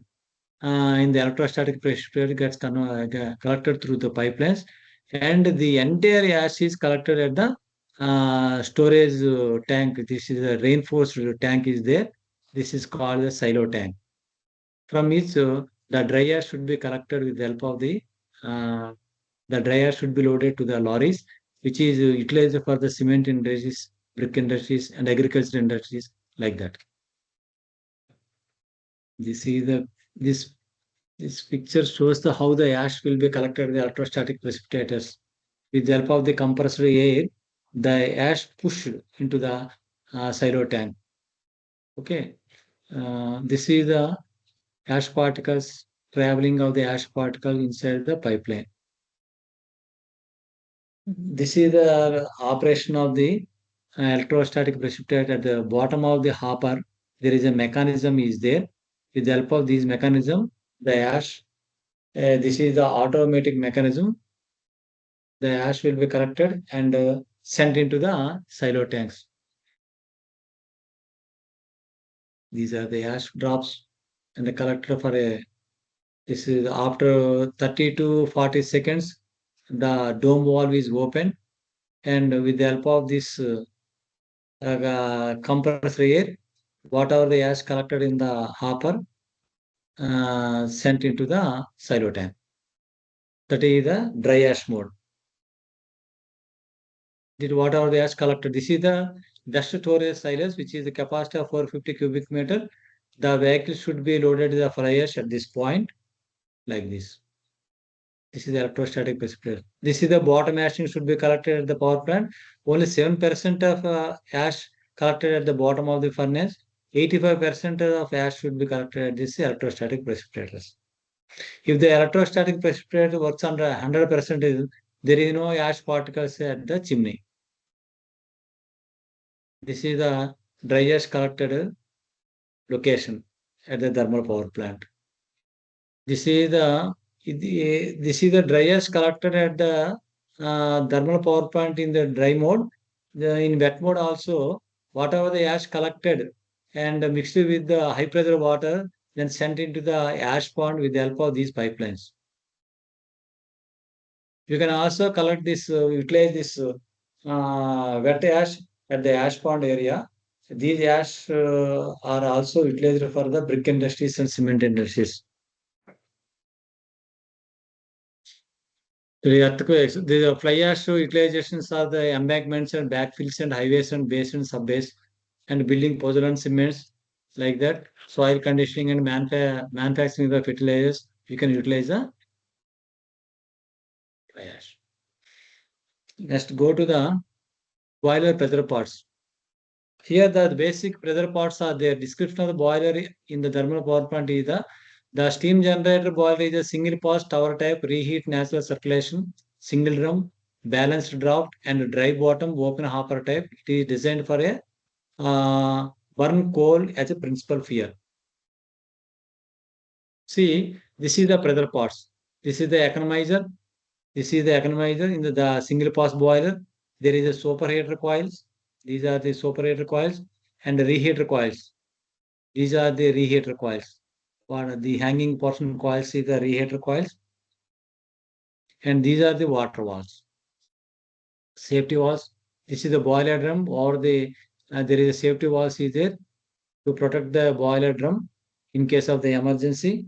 in the electrostatic precipitator gets collected through the pipelines, and the entire ash is collected at the storage tank. This is a reinforced tank is there. This is called the silo tank. From which the dry ash should be collected with the help of the dry ash should be loaded to the lorries, which is utilized for the cement industries, brick industries, and agriculture industries, like that. This is this picture shows how the ash will be collected in the electrostatic precipitators. With the help of the compressed air, the ash pushed into the silo tank. Okay, this is the ash particles traveling of the ash particle inside the pipeline. This is the operation of the electrostatic precipitator. At the bottom of the hopper, there is a mechanism is there. With the help of this mechanism, the ash, this is the automatic mechanism. The ash will be collected and sent into the silo tanks. These are the ash drops and the collector for a This is after 30 to 40 seconds, the dome valve is open, and with the help of this compressed air, whatever the ash collected in the hopper sent into the silo tank. That is the dry ash mode. Whatever the ash collected, this is the dust storage silos, which is the capacity of 450 cubic meter. The vehicle should be loaded with the fly ash at this point, like this. This is the electrostatic precipitator. This is the bottom ashing should be collected at the power plant. Only 7% of ash collected at the bottom of the furnace. 85% of ash should be collected at this electrostatic precipitators. If the electrostatic precipitator works under 100%, there is no ash particles at the chimney. This is the dry ash collected location at the thermal power plant. This is the dry ash collected at the thermal power plant in the dry mode. In wet mode also, whatever the ash collected and mixed with the high pressure water, then sent into the ash pond with the help of these pipelines. You can also collect this, utilize this wet ash at the ash pond area. These ash are also utilized for the brick industries and cement industries. The earthquakes, the fly ash utilizations are the embankments and backfills and highways and bays and subways and building pozzolan cements like that. Soil conditioning and manufacturing the fertilizers, you can utilize the fly ash. Next, go to the boiler pressure parts. Here, the basic pressure parts are there. Description of the boiler in the thermal power plant is the steam generator boiler is a single pass tower type, reheat natural circulation, single drum, balanced draft, and dry bottom open hopper type. It is designed for a burn coal as a principal fuel. See, this is the pressure parts. This is the economizer. This is the economizer in the single pass boiler. There is a superheater coils. These are the superheater coils and the reheater coils. These are the reheater coils. What the hanging portion coils is the reheater coils. And these are the water valves. Safety valves. This is the boiler drum or there is a safety valve is there to protect the boiler drum in case of the emergency.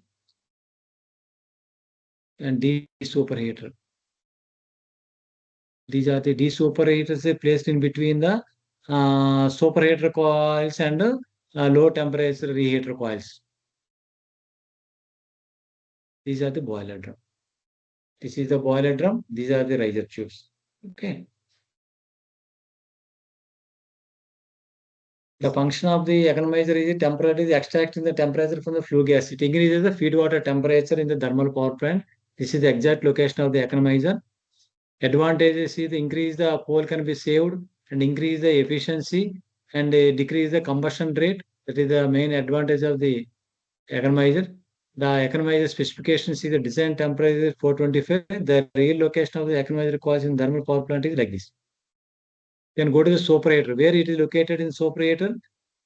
And superheater. These are the superheaters placed in between the superheater coils and low temperature reheater coils. These are the boiler drum. This is the boiler drum. These are the riser tubes. Okay. The function of the economizer is temporarily extracting the temperature from the flue gas. It increases the feed water temperature in the thermal power plant. This is the exact location of the economizer. Advantages is increase the coal can be saved and increase the efficiency and decrease the combustion rate. That is the main advantage of the economizer. The economizer specifications is the design temperature is 425. The real location of the economizer coils in thermal power plant is like this. Then go to the separator. Where it is located in separator,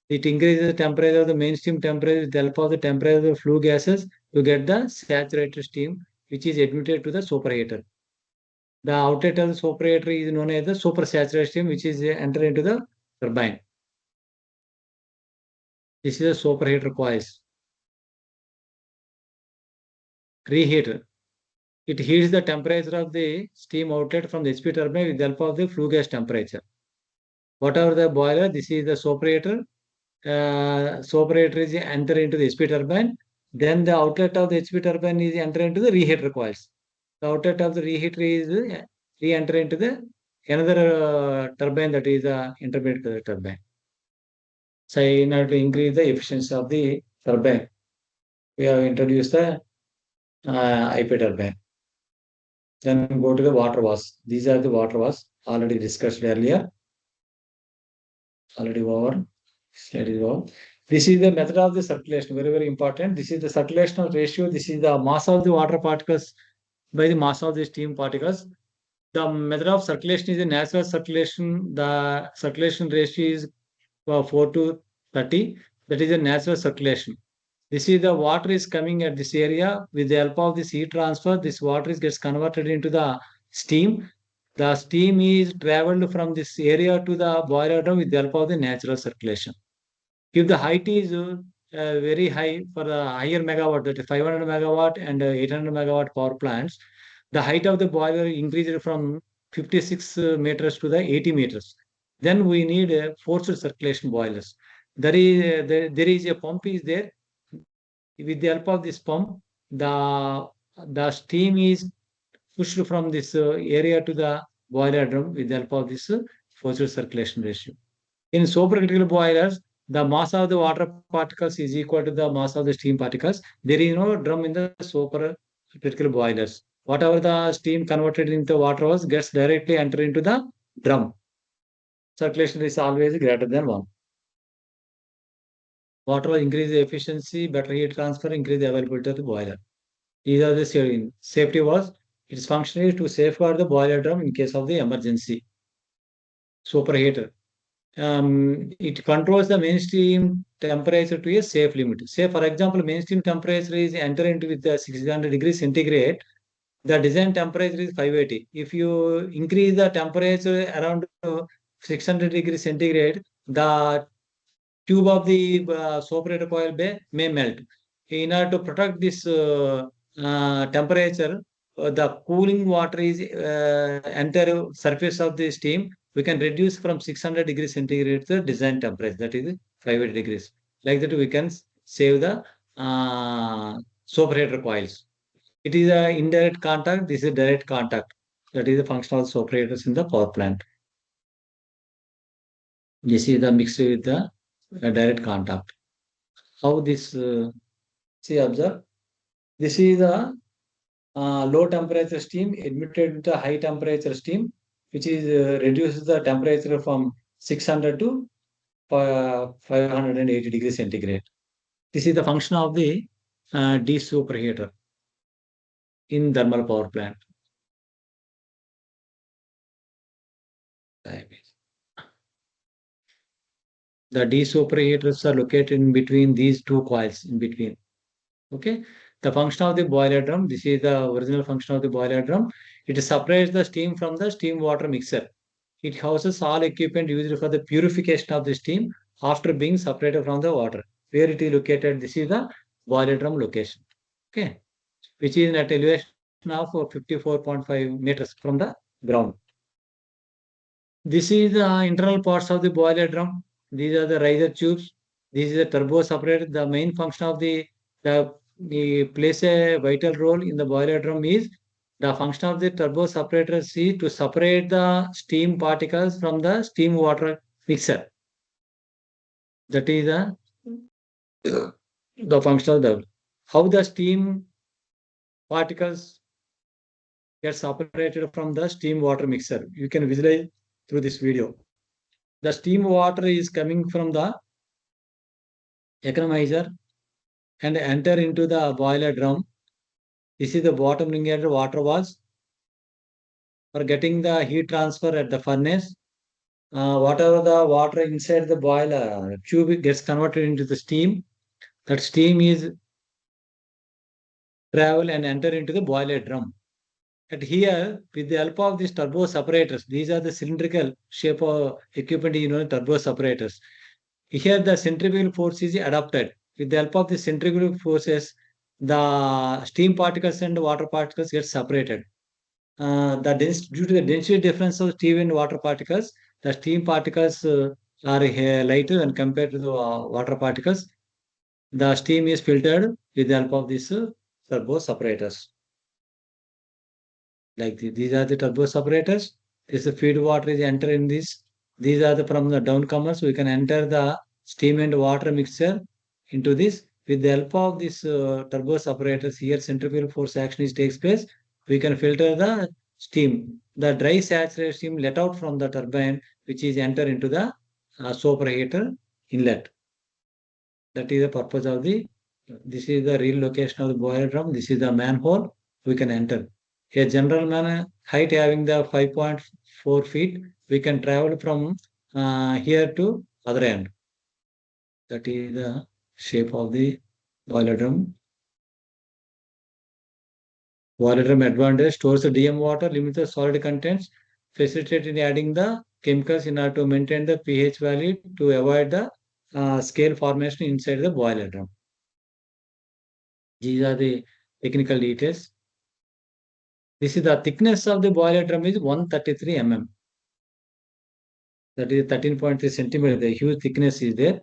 it increases the temperature of the main steam temperature with the help of the temperature of the flue gases to get the saturated steam, which is admitted to the separator. The outlet of the separator is known as the supersaturated steam, which is entered into the turbine. This is a superheater coils. Reheater. It heats the temperature of the steam outlet from the HP turbine with the help of the flue gas temperature. Whatever the boiler, this is the separator. Separator is enter into the HP turbine. Then the outlet of the HP turbine is enter into the reheater coils. The outlet of the reheater is re-enter into the another turbine, that is the intermediate turbine. So in order to increase the efficiency of the turbine, we have introduced the IP turbine. Then go to the water was. These are the water was already discussed earlier. Already over. Slide is over. This is the method of the circulation. Very, very important. This is the circulational ratio. This is the mass of the water particles by the mass of the steam particles. The method of circulation is the natural circulation. The circulation ratio is 4 to 30. That is a natural circulation. This is the water is coming at this area. With the help of this heat transfer, this water gets converted into the steam. The steam is traveled from this area to the boiler drum with the help of the natural circulation. If the height is very high for the higher megawatt, that is 500 megawatt and 800 megawatt power plants, the height of the boiler increased from 56 meters to the 80 meters. Then we need forced circulation boilers. There is a pump is there. With the help of this pump, the steam is pushed from this area to the boiler drum with the help of this forced circulation ratio. In supercritical boilers, the mass of the water particles is equal to the mass of the steam particles. There is no drum in the supercritical boilers. Whatever the steam converted into water was gets directly enter into the drum. Circulation is always greater than 1. Water will increase the efficiency, better heat transfer, increase the availability of the boiler. These are the safety was. Its function is to safeguard the boiler drum in case of the emergency. Superheater. It controls the mainstream temperature to a safe limit. Say, for example, mainstream temperature is enter into with the 600 degrees centigrade. The design temperature is 580. If you increase the temperature around 600 degrees centigrade, the tube of the superheater coil may melt. In order to protect this temperature, the cooling water is enter surface of the steam. We can reduce from 600 degrees centigrade the design temperature, that is 580 degrees. Like that, we can save the superheater coils. It is a indirect contact. This is direct contact. That is the function of superheaters in the power plant. This is the mixed with the direct contact. How this see observe? This is the low temperature steam admitted into high temperature steam, which is reduces the temperature from 600 to 580 degrees centigrade. This is the function of the desuperheater in thermal power plant. The desuperheaters are located in between these two coils in between. Okay. The function of the boiler drum. This is the original function of the boiler drum. It separates the steam from the steam water mixer. It houses all equipment used for the purification of the steam after being separated from the water. Where it is located, this is the boiler drum location. Okay. Which is at elevation of 54.5 meters from the ground. This is the internal parts of the boiler drum. These are the riser tubes. This is the turbo separator. The main function of the plays a vital role in the boiler drum is the function of the turbo separator is to separate the steam particles from the steam water mixer. That is the function of the how the steam particles get separated from the steam water mixer. You can visualize through this video. The steam water is coming from the economizer and enter into the boiler drum. This is the bottom ring at the water walls. For getting the heat transfer at the furnace, whatever the water inside the boiler tube gets converted into the steam. That steam is travel and enter into the boiler drum. And here, with the help of these turbo separators, these are the cylindrical shape of equipment, turbo separators. Here, the centrifugal force is adapted. With the help of the centrifugal forces, the steam particles and water particles get separated. Due to the density difference of steam and water particles, the steam particles are lighter when compared to the water particles. The steam is filtered with the help of these turbo separators. Like these are the turbo separators. This feed water is enter in this. These are the from the downcomers. We can enter the steam and water mixture into this. With the help of this turbo separators, here centrifugal force action takes place. We can filter the steam. The dry saturated steam let out from the turbine, which is enter into the superheater inlet. That is the purpose of the. This is the real location of the boiler drum. This is the manhole. We can enter. A general man height having the 5.4 feet, we can travel from here to other end. That is the shape of the Boiler drum. Boiler drum advantage stores the DM water, limits the solid contents, facilitate in adding the chemicals in order to maintain the pH value to avoid the scale formation inside the boiler drum. These are the technical details. This is the thickness of the boiler drum is 133 mm. That is 13.3 centimeter. The huge thickness is there.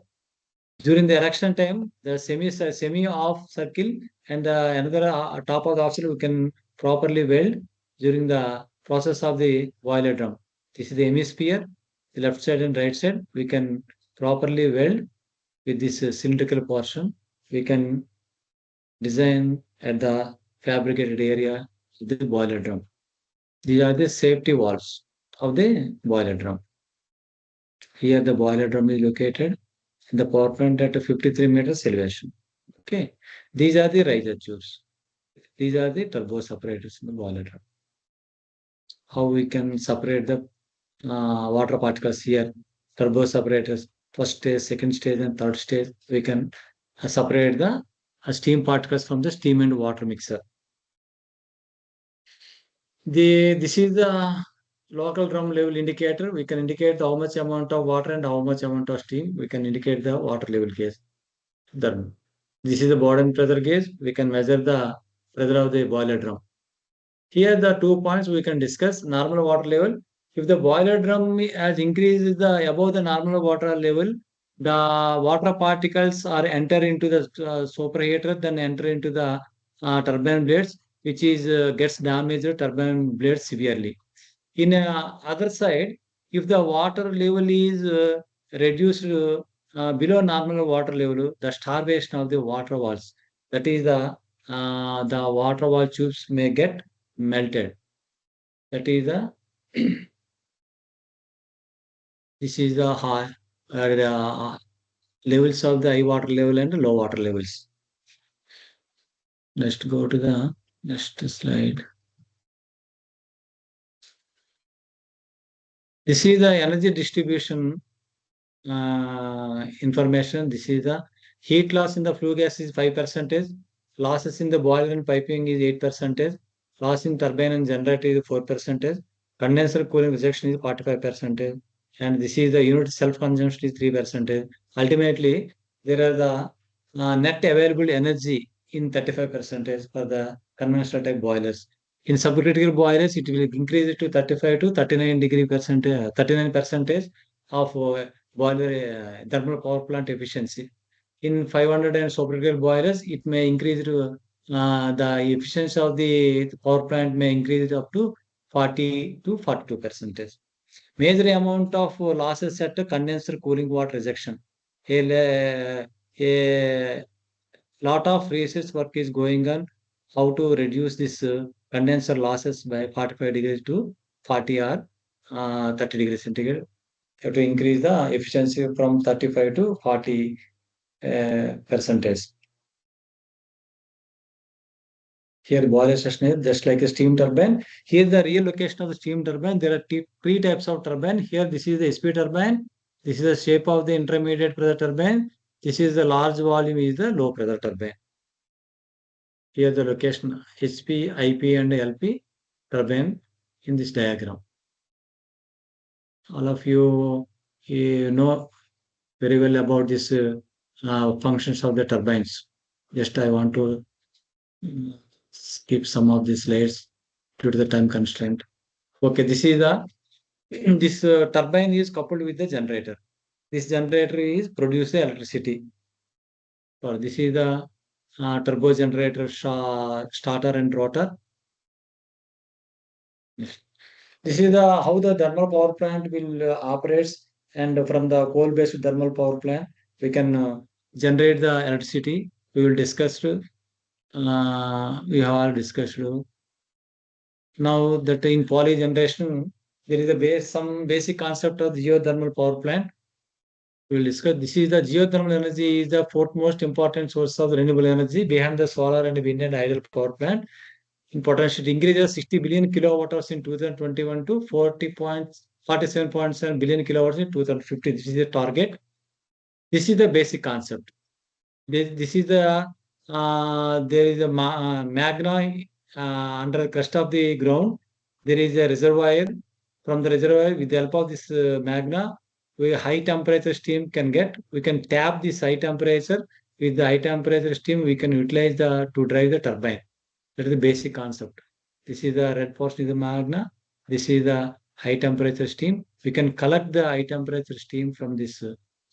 During the erection time, the semi off circle and another top of the off circle we can properly weld during the process of the boiler drum. This is the hemisphere, the left side and right side. We can properly weld with this cylindrical portion. We can design at the fabricated area of the boiler drum. These are the safety valves of the boiler drum. Here the boiler drum is located in the power plant at 53 meters elevation. Okay. These are the riser tubes. These are the turbo separators in the boiler drum. How we can separate the water particles here, turbo separators, first stage, second stage, and third stage. We can separate the steam particles from the steam and water mixer. This is the local drum level indicator. We can indicate how much amount of water and how much amount of steam. We can indicate the water level gauge. This is the bottom pressure gauge. We can measure the pressure of the boiler drum. Here the 2 points we can discuss. Normal water level. If the boiler drum has increased above the normal water level, the water particles are enter into the superheater, then enter into the turbine blades, which is gets damaged turbine blades severely. In other side, if the water level is reduced below normal water level, the starvation of the water walls, that is the water wall tubes may get melted. That is the this is the high levels of the high water level and low water levels. Let's go to the next slide. This is the energy distribution information. This is the heat loss in the flue gas is 5%. Losses in the boiler and piping is 8%. Loss in turbine and generator is 4%. Condenser cooling rejection is 45%. And this is the unit self-consumption is 3%. Ultimately, there are the net available energy in 35% for the conventional type boilers. In subcritical boilers, it will increase it to 35 to 39 percentage of boiler thermal power plant efficiency. In 500 and supercritical boilers, it may increase to the efficiency of the power plant may increase it up to 40 to 42%. Major amount of losses at condenser cooling water rejection. A lot of research work is going on how to reduce this condenser losses by 45 degrees to 40 or 30 degrees centigrade. Have to increase the efficiency from 35 to 40 percentage. Here boiler section is just like a steam turbine. Here the real location of the steam turbine. There are three types of turbine. Here this is the SP turbine. This is the shape of the intermediate pressure turbine. This is the large volume is the low pressure turbine. Here the location HP, IP and LP turbine in this diagram. All of you know very well about this functions of the turbines. Just I want to skip some of these slides due to the time constraint. Okay, this is the this turbine is coupled with the generator. This generator is produce the electricity. So this is the turbo generator starter and rotor. This is the how the thermal power plant will operates, and from the coal-based thermal power plant we can generate the electricity. We will discuss. We have discussed. Now that in poly generation there is some basic concept of the geothermal power plant. We will discuss. This is the geothermal energy is the fourth most important source of renewable energy behind the solar and wind and hydro power plant. In potential, it increases 60 billion kilowatt hours in 2021 to 47.7 billion kilowatts in 2050. This is the target. This is the basic concept. This is the there is a magna under the crust of the ground. There is a reservoir. From the reservoir, with the help of this magna, we high temperature steam can get. We can tap this high temperature. With the high temperature steam, we can utilize the to drive the turbine. That is the basic concept. This is the red portion is the magna. This is the high temperature steam. We can collect the high temperature steam from this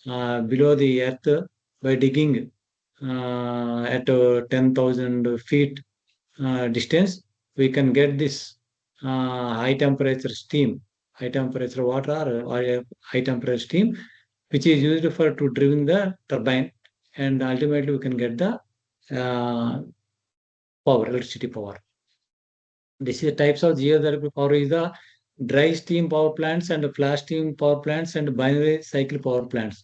below the earth by digging at 10,000 feet distance. We can get this high temperature steam, high temperature water or high temperature steam, which is used for to driven the turbine, and ultimately we can get the power, electricity power. This is the types of geothermal power is the dry steam power plants and flash steam power plants and binary cycle power plants.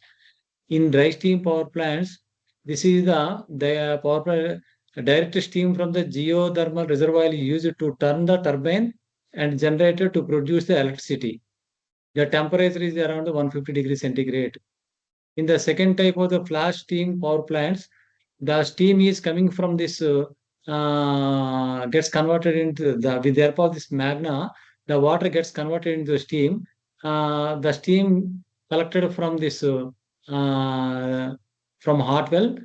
In dry steam power plants, this is the power plant, direct steam from the geothermal reservoir is used to turn the turbine and generator to produce the electricity. The temperature is around 150 degrees centigrade. In the second type of the flash steam power plants, the steam is coming from this gets converted into the with the help of this magna, the water gets converted into steam. The steam collected from this from hot well,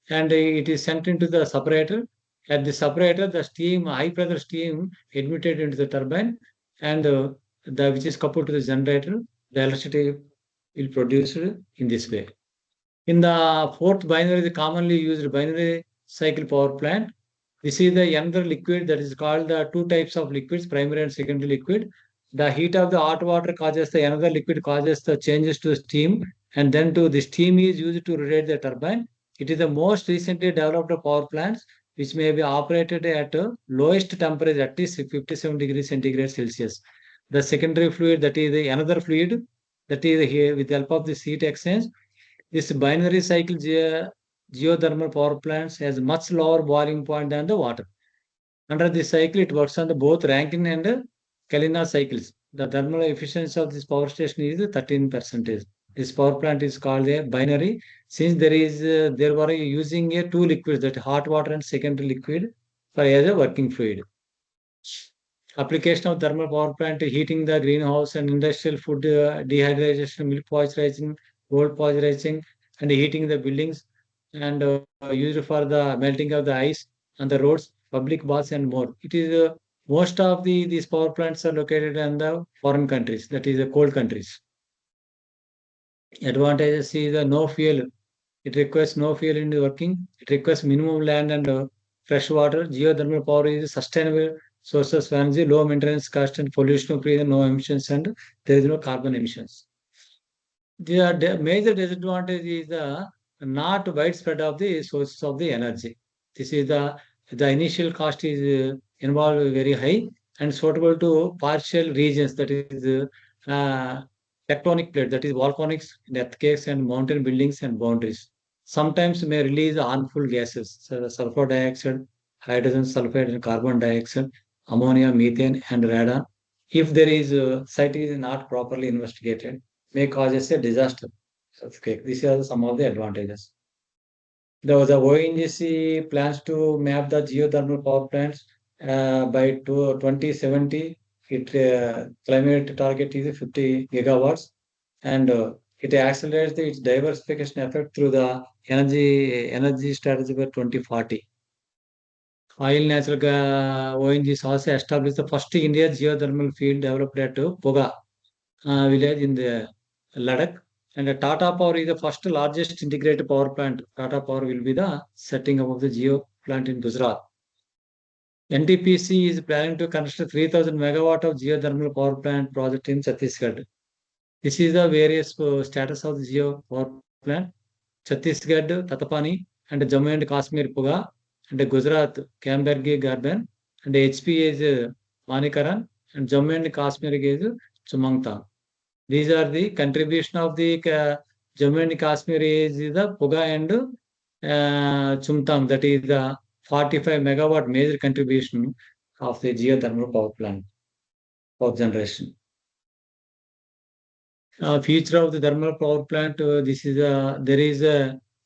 and it is sent into the separator. At the separator, the steam, high pressure steam, admitted into the turbine, and the which is coupled to the generator. The electricity will produce in this way. In the fourth binary, the commonly used binary cycle power plant, this is the another liquid that is called the two types of liquids, primary and secondary liquid. The heat of the hot water causes the another liquid causes the changes to steam, and then to the steam is used to rotate the turbine. It is the most recently developed power plants which may be operated at lowest temperature, at least 57 degrees centigrade Celsius. The secondary fluid, that is the another fluid, that is here with the help of this heat exchange. This binary cycle geothermal power plants has much lower boiling point than the water. Under this cycle, it works on the both Rankine and Kalina cycles. The thermal efficiency of this power station is 13%. This power plant is called a binary since there were using a two liquids, that hot water and secondary liquid, for as a working fluid. Application of thermal power plant heating the greenhouse and industrial food dehydration, milk pasteurizing, gold pasteurizing, and heating the buildings, and used for the melting of the ice on the roads, public baths, and more. It is most of these power plants are located in the foreign countries, that is the cold countries. Advantages is the no fuel. It requires no fuel in the working. It requires minimum land and fresh water. Geothermal power is sustainable sources of energy, low maintenance cost and pollution free, no emissions, and there is no carbon emissions. The major disadvantage is the not widespread of the sources of the energy. This is the initial cost is involved very high and suitable to partial regions, that is tectonic plate, that is volcanics, earthquakes, and mountain buildings and boundaries. Sometimes may release harmful gases, so sulfur dioxide, hydrogen sulfide, and carbon dioxide, ammonia, methane, and radon. If there is site is not properly investigated, may causes a disaster. Okay, these are some of the advantages. The ONGC plans to map the geothermal power plants by 2070. Climate target is 50 gigawatts, and it accelerates its diversification effect through the energy strategy by 2040. Oil natural ONGC also established the first India geothermal field developed at Poga village in the Ladakh. And Tata Power is the first largest integrated power plant. Tata Power will be the setting up of the geo plant in Gujarat. NTPC is planning to construct 3,000 megawatt of geothermal power plant project in Chhattisgarh. This is the various status of the geo power plant. Chhattisgarh, Tatapani, and Jammu and Kashmir, Puga, and Gujarat, Cambergi, Garben, and HP is Manikaran, and Jammu and Kashmir is Chumangta. These are the contribution of the Jammu and Kashmir is the Puga and Chumtang, that is the 45 megawatt major contribution of the geothermal power plant power generation. Future of the thermal power plant. This is there is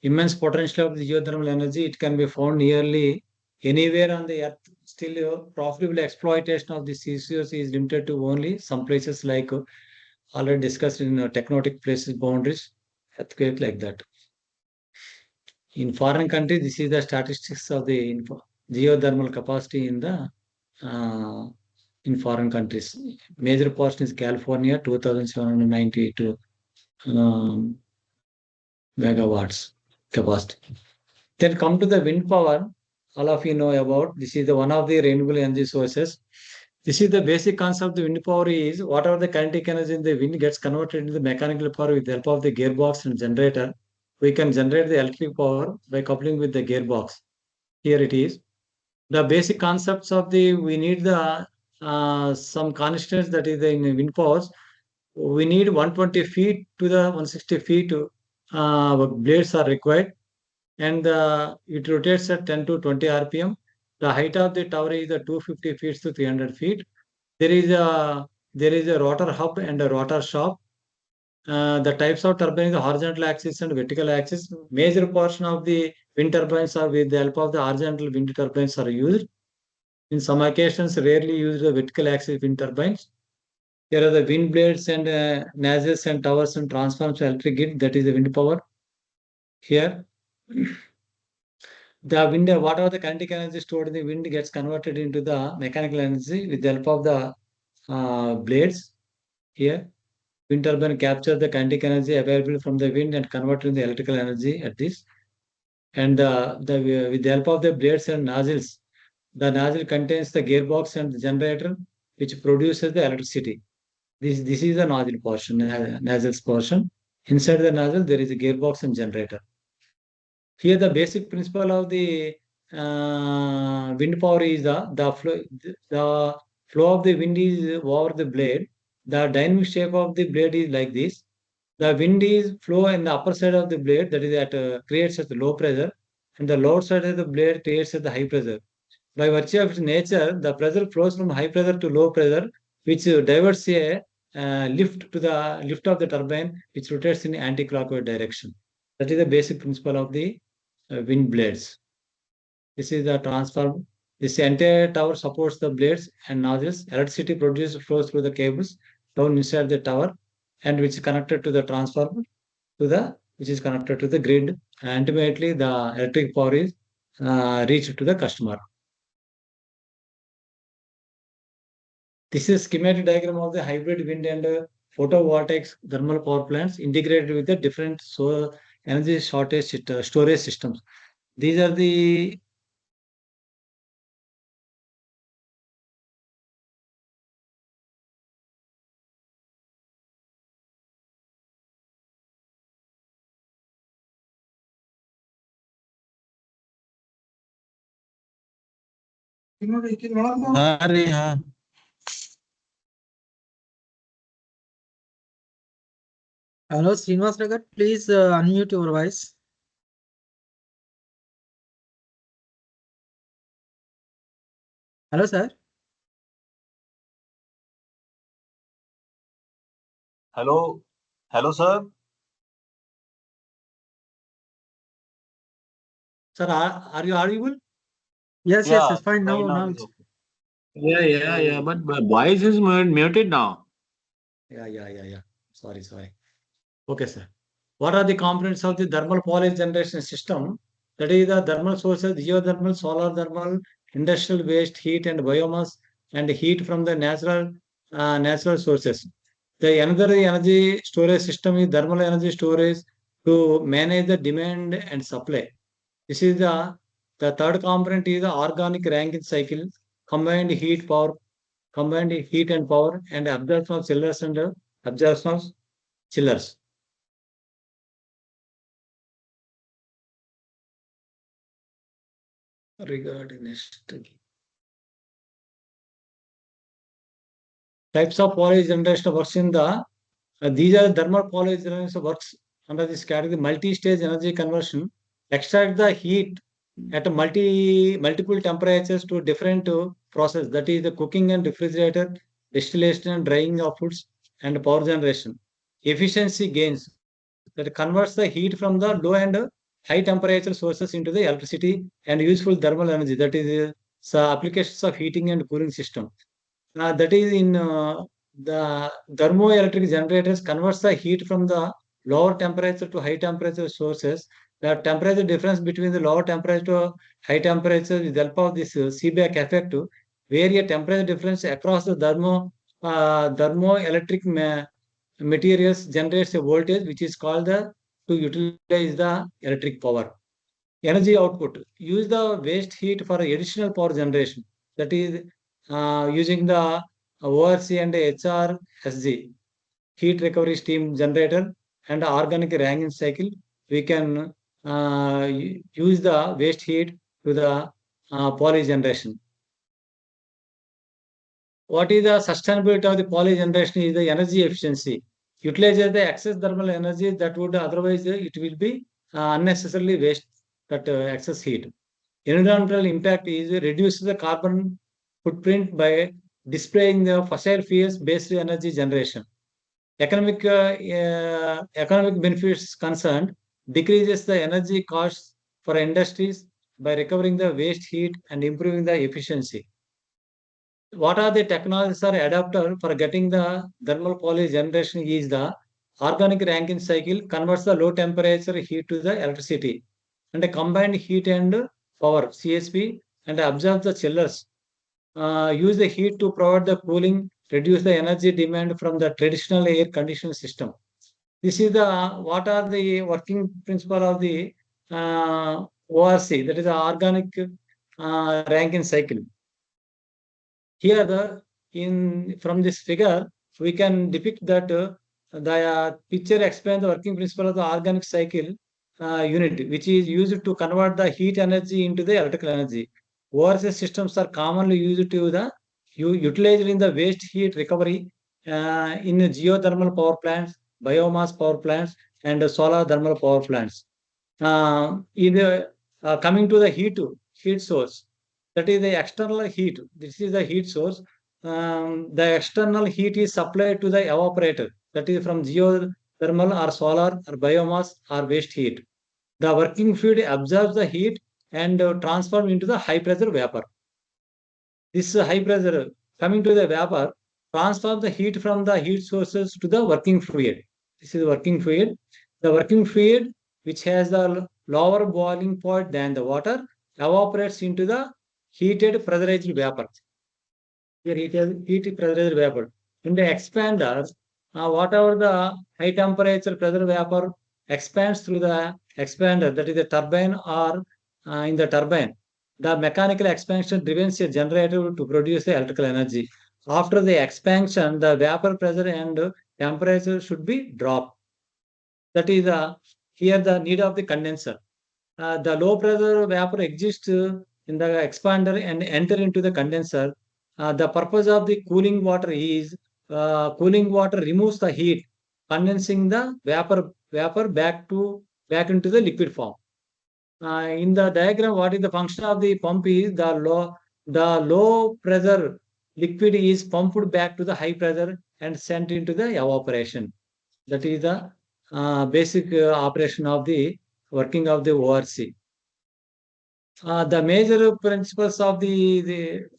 immense potential of the geothermal energy. It can be found nearly anywhere on the earth. Still, profitable exploitation of the CCOs is limited to only some places like already discussed in tectonic places boundaries, earthquake like that. In foreign countries, this is the statistics of the geothermal capacity in the in foreign countries. Major portion is California, 2,792 megawatts capacity. Then come to the wind power. All of you know about this is the one of the renewable energy sources. This is the basic concept of the wind power is whatever the kinetic energy in the wind gets converted into the mechanical power with the help of the gearbox and generator. We can generate the electric power by coupling with the gearbox. Here it is. The basic concepts of the we need the some constants that is in wind powers. We need 120 feet to the 160 feet blades are required, and it rotates at 10 to 20 rpm. The height of the tower is 250 feet to 300 feet. There is a rotor hub and a rotor shaft. The types of turbines, the horizontal axis and vertical axis. Major portion of the wind turbines are with the help of the horizontal wind turbines are used. In some occasions, rarely used the vertical axis wind turbines. Here are the wind blades and nacelles and towers and transformers electric grid. That is the wind power. Here, the wind, whatever the kinetic energy stored in the wind gets converted into the mechanical energy with the help of the blades. Here, wind turbine captures the kinetic energy available from the wind and convert it into electrical energy at this. And with the help of the blades and nozzles, the nozzle contains the gearbox and the generator, which produces the electricity. This is the nozzle portion, nozzles portion. Inside the nozzle, there is a gearbox and generator. Here, the basic principle of the wind power is the flow of the wind is over the blade. The dynamic shape of the blade is like this. The wind is flow in the upper side of the blade, that is at creates at the low pressure, and the lower side of the blade creates at the high pressure. By virtue of its nature, the pressure flows from high pressure to low pressure, which diverts a lift to the lift of the turbine, which rotates in anti-clockwise direction. That is the basic principle of the wind blades. This is the transformer. This entire tower supports the blades and nozzles. Electricity produced flows through the cables down inside the tower, and which is connected to the transformer which is connected to the grid. And ultimately, the electric power is reached to the customer. This is schematic diagram of the hybrid wind and photovoltaic thermal power plants integrated with the different energy shortage storage systems. These are the अरे हाँ Hello, Srinivas Ragat, please unmute your voice. Hello, sir. Hello, hello, sir. sir, are you audible? Yes, Yeah, yes, fine. right Now, now now it's it's okay. yeah but voice is muted now. Yeah. Sorry. Okay, sir. What are the components of the thermal power generation system? That is the thermal sources, geothermal, solar thermal, industrial waste, heat and biomass, and heat from the natural sources. The another energy storage system is thermal energy storage to manage the demand and supply. This is the third component is the organic Rankine cycle, combined heat and power, and absorption of chillers and absorption of chillers. Regarding next types of power generation works in the these are thermal power generation works under this category multi-stage energy conversion. Extract the heat at multiple temperatures to different process, that is the cooking and refrigerator, distillation and drying of foods, and power generation. Efficiency gains that converts the heat from the low and high temperature sources into the electricity and useful thermal energy. That is applications of heating and cooling system. That is in the thermoelectric generators converts the heat from the lower temperature to high temperature sources. The temperature difference between the lower temperature to high temperature with the help of this Seebeck effect, where a temperature difference across the thermoelectric materials generates a voltage which is called the to utilize the electric power. Energy output, use the waste heat for additional power generation. That is using the ORC and HRSG, heat recovery steam generator, and organic Rankine cycle. We can use the waste heat to the poly generation. What is the sustainability of the poly generation? Is the energy efficiency. Utilizes the excess thermal energy that would otherwise it will be unnecessarily waste that excess heat. Environmental impact is reduce the carbon footprint by displaying the fossil fuels based energy generation. Economic benefits concerned, decreases the energy costs for industries by recovering the waste heat and improving the efficiency. What are the technologies are adapted for getting the thermal poly generation is the organic Rankine cycle converts the low temperature heat to the electricity, and a combined heat and power CSP, and absorb the chillers. Use the heat to provide the cooling, reduce the energy demand from the traditional air conditioning system. This is the what are the working principle of the ORC, that is the organic Rankine cycle. Here from this figure we can depict that the picture explains the working principle of the organic cycle unit, which is used to convert the heat energy into the electrical energy. ORC systems are commonly used to utilized in the waste heat recovery in geothermal power plants, biomass power plants, and solar thermal power plants. Coming to the heat source, that is the external heat. This is the heat source. The external heat is supplied to the evaporator, that is from geothermal or solar or biomass or waste heat. The working fluid absorbs the heat and transforms into the high pressure vapor. This high pressure coming to the vapor transforms the heat from the heat sources to the working fluid. This is the working fluid. The working fluid, which has the lower boiling point than the water, evaporates into the heated pressurized vapor. Here heated pressurized vapor. In the expander, whatever the high temperature pressure vapor expands through the expander, that is the turbine or in the turbine, the mechanical expansion drives a generator to produce the electrical energy. After the expansion, the vapor pressure and temperature should be dropped. That is here the need of the condenser. The low pressure vapor exists in the expander and enter into the condenser. The purpose of the cooling water is cooling water removes the heat, condensing the vapor back into the liquid form. In the diagram, what is the function of the pump is the low pressure liquid is pumped back to the high pressure and sent into the evaporation. That is the basic operation of the working of the ORC. The major principles of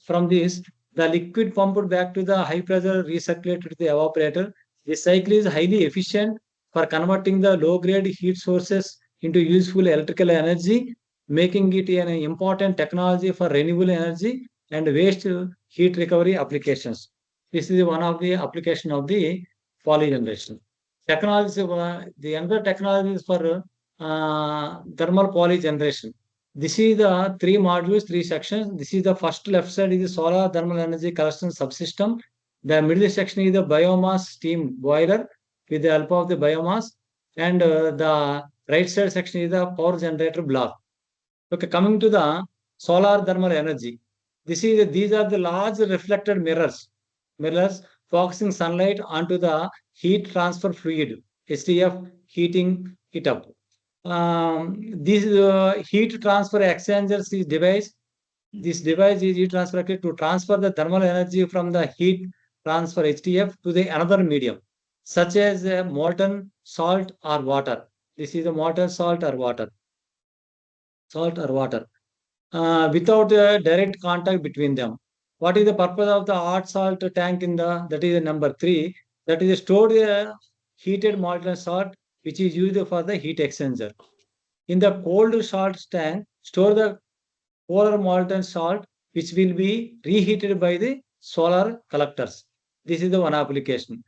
from this, the liquid pumped back to the high pressure recirculated to the evaporator. This cycle is highly efficient for converting the low grade heat sources into useful electrical energy, making it an important technology for renewable energy and waste heat recovery applications. This is one of the application of the poly generation. Technology, the another technology is for thermal poly generation. This is the 3 modules, 3 sections. This is the first left side is the solar thermal energy collection subsystem. The middle section is the biomass steam boiler with the help of the biomass, and the right side section is the power generator block. Okay, coming to the solar thermal energy. These are the large reflected mirrors focusing sunlight onto the heat transfer fluid, HTF, heating it up. This heat transfer exchangers is device. This device is heat transfer to transfer the thermal energy from the heat transfer HTF to the another medium, such as molten salt or water. This is the molten salt or water. salt or water, without a direct contact between them. What is the purpose of the hot salt tank that is number 3, that is stored heated molten salt, which is used for the heat exchanger. In the cold salt tank, store the polar molten salt, which will be reheated by the solar collectors. This is the one application.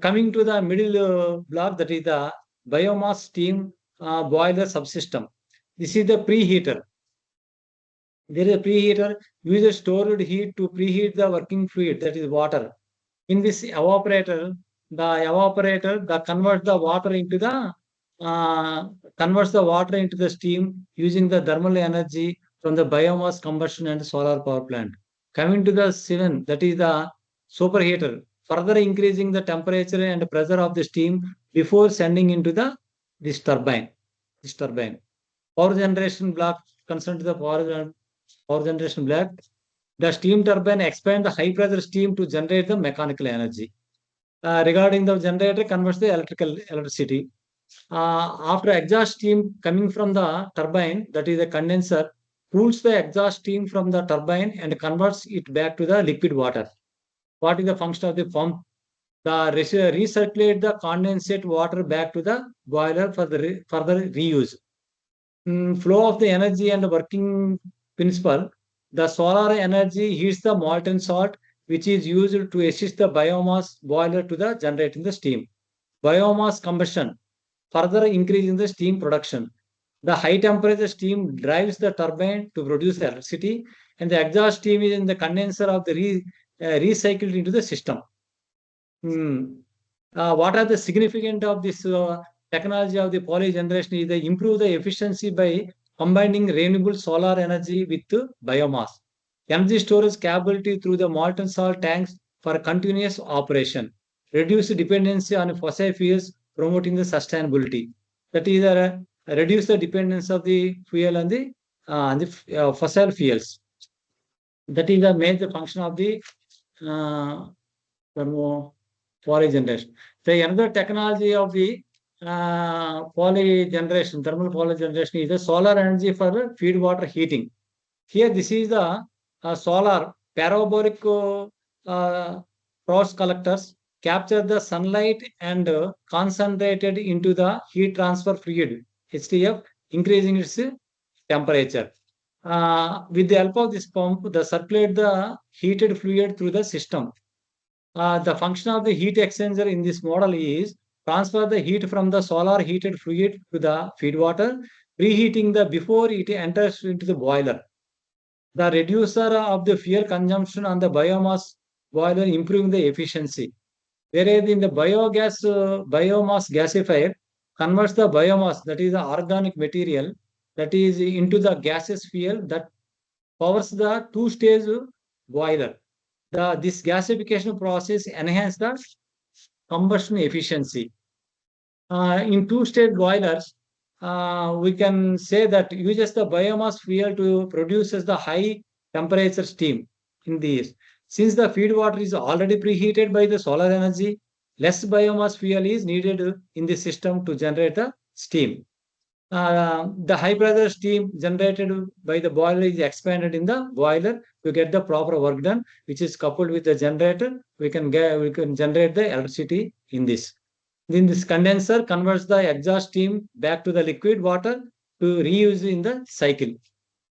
Coming to the middle block, that is the biomass steam boiler subsystem. This is the preheater. There is a preheater uses stored heat to preheat the working fluid, that is water. In this evaporator that converts the water into the steam using the thermal energy from the biomass combustion and solar power plant. Coming to the 7, that is the superheater, further increasing the temperature and pressure of the steam before sending into this turbine. Power generation block concerned to the power generation block. The steam turbine expands the high pressure steam to generate the mechanical energy. Regarding the generator, converts the electricity. After exhaust steam coming from the turbine, that is the condenser, cools the exhaust steam from the turbine and converts it back to the liquid water. What is the function of the pump? Recirculate the condensate water back to the boiler for the further reuse. Flow of the energy and working principle. The solar energy heats the molten salt, which is used to assist the biomass boiler to the generating the steam. Biomass combustion, further increasing the steam production. The high temperature steam drives the turbine to produce electricity, and the exhaust steam is in the condenser of the recycled into the system. What are the significance of this technology of the poly generation? Is they improve the efficiency by combining renewable solar energy with biomass. Energy storage capability through the molten salt tanks for continuous operation. Reduce dependency on fossil fuels, promoting the sustainability. That is, reduce the dependence of the fuel on the fossil fuels. That is the major function of the poly generation. The another technology of the poly generation, thermal poly generation, is the solar energy for feed water heating. Here, this is the solar parabolic cross collectors capture the sunlight and concentrated into the heat transfer fluid (HTF), increasing its temperature. With the help of this pump, they circulate the heated fluid through the system. The function of the heat exchanger in this model is transfer the heat from the solar heated fluid to the feed water, preheating before it enters into the boiler. The reducer of the fuel consumption on the biomass boiler, improving the efficiency. Whereas in the biomass gasifier converts the biomass, that is the organic material, that is into the gaseous fuel that powers the two-stage boiler. This gasification process enhances the combustion efficiency. In two-stage boilers, we can say that uses the biomass fuel to produces the high temperature steam in these. Since the feed water is already preheated by the solar energy, less biomass fuel is needed in the system to generate the steam. The high pressure steam generated by the boiler is expanded in the boiler to get the proper work done, which is coupled with the generator. We can generate the electricity in this. Then this condenser converts the exhaust steam back to the liquid water to reuse in the cycle.